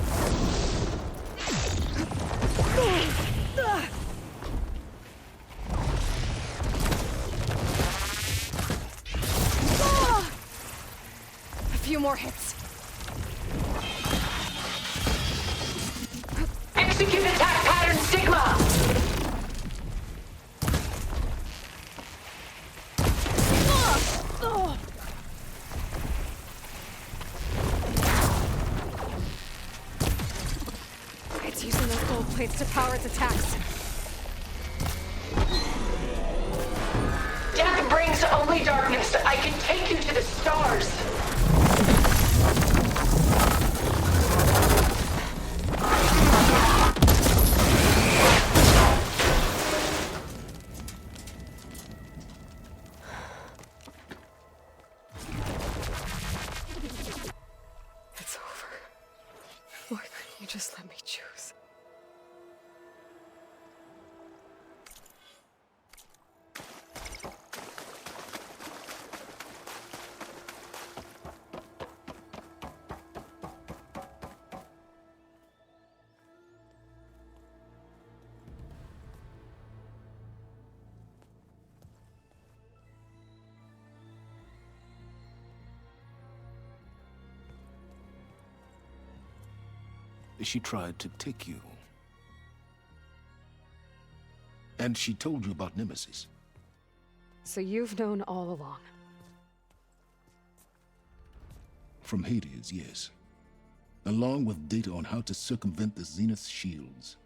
A few more hits. Execute attack pattern Sigma! It's using those gold plates to power its attacks. Death brings only darkness. I can take you to the stars. It's over. Why couldn't you Let me choose. She tried to take you. And she told you about Nemesis. So you've known all along. From Hades, yes. Along with data on how to circumvent the Zenith's shields.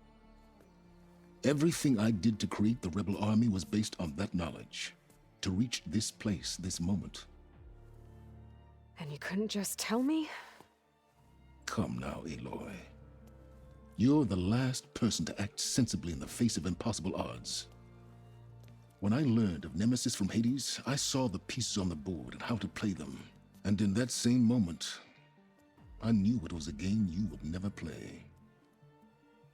Everything I did to create the rebel army was based on that knowledge. To reach this place, this moment. And you couldn't just tell me? Come now, Aloy. You're the last person to act sensibly in the face of impossible odds. When I learned of Nemesis from Hades, I saw the pieces on the board and how to play them. And in that same moment, I knew it was a game you would never play.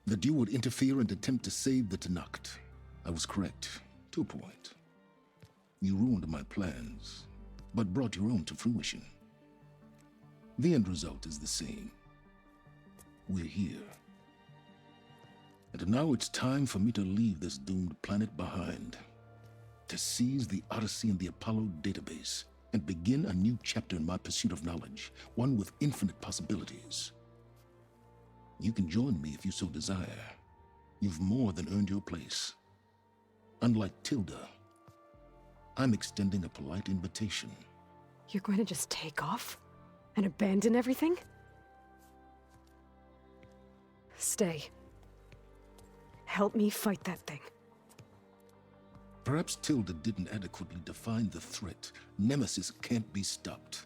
That you would interfere and attempt to save the Tenakth. I was correct, to a point. You ruined my plans, but brought your own to fruition. The end result is the same. We're here. And now it's time for me to leave this doomed planet behind. To seize the Odyssey and the Apollo database, and begin a new chapter in my pursuit of knowledge, one with infinite possibilities. You can join me if you so desire. You've more than earned your place. Unlike Tilda, I'm extending a polite invitation. You're going to just take off? And abandon everything? Stay. Help me fight that thing. Perhaps Tilda didn't adequately define the threat. Nemesis can't be stopped.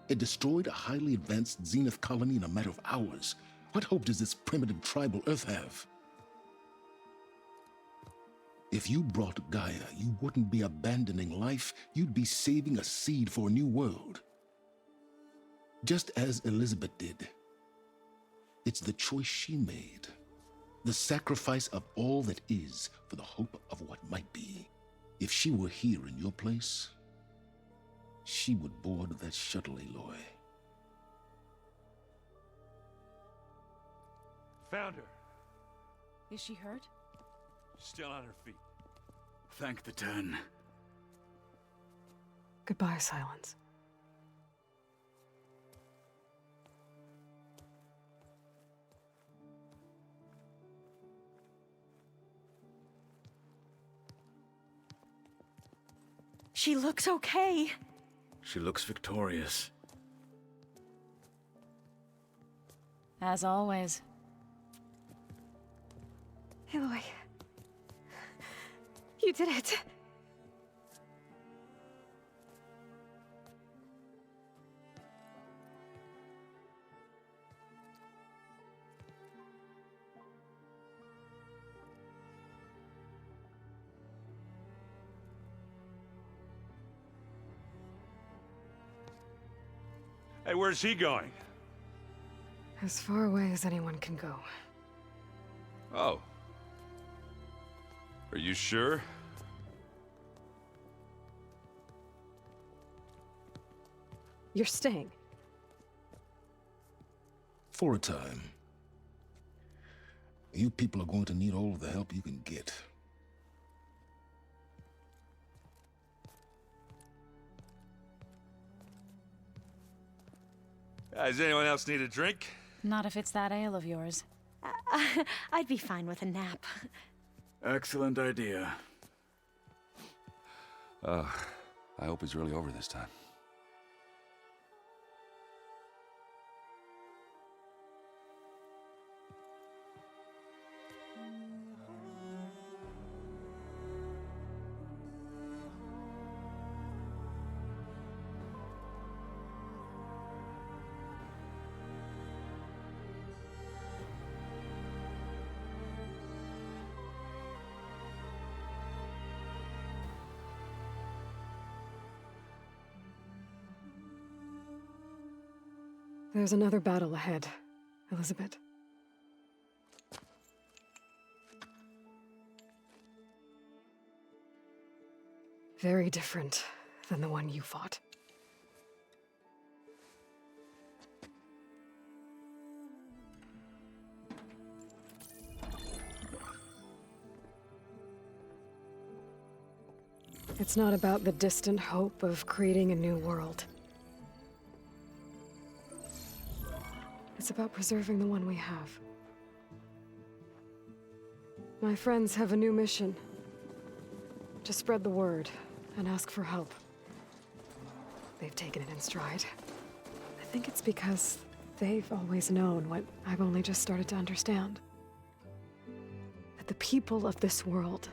It destroyed a highly advanced Zenith colony in a matter of hours. What hope does this primitive tribal Earth have? If you brought Gaia, you wouldn't be abandoning life, you'd be saving a seed for a new world. Just as Elizabeth did. It's the choice she made. The sacrifice of all that is for the hope of what might be. If she were here in your place, she would board that shuttle, Aloy. Found her. Is she hurt? Still on her feet. Thank the Ten. Goodbye, Silence. She looks okay. She looks victorious. As always. Aloy. You did it. Hey, where's he going? As far away as anyone can go. Oh. Are you sure? You're staying. For a time. You people are going to need all of the help you can get. Does anyone else need a drink? Not if it's that ale of yours. I'd be fine with a nap. Excellent idea. I hope it's really over this time. There's another battle ahead. Elizabeth. Very different than the one you fought. It's not about the distant hope of creating a new world. It's about preserving the one we have. My friends have a new mission. To spread the word and ask for help. They've taken it in stride. I think it's because they've always known what I've only just started to understand. That the people of this world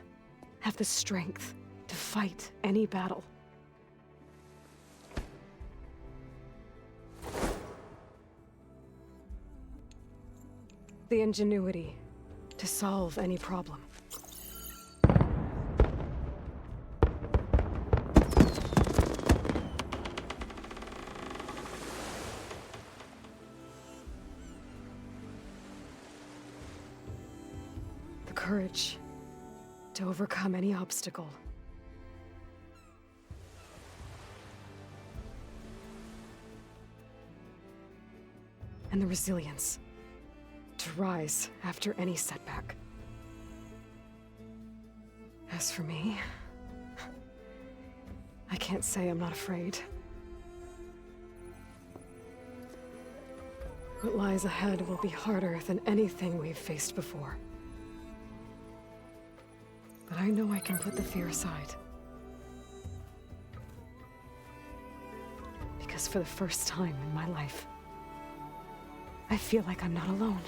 have the strength to fight any battle. The ingenuity to solve any problem. The courage to overcome any obstacle. And the resilience to rise after any setback. As for me, I can't say I'm not afraid. What lies ahead will be harder than anything we've faced before. But I know I can put the fear aside. Because for the first time in my life, I feel like I'm not alone.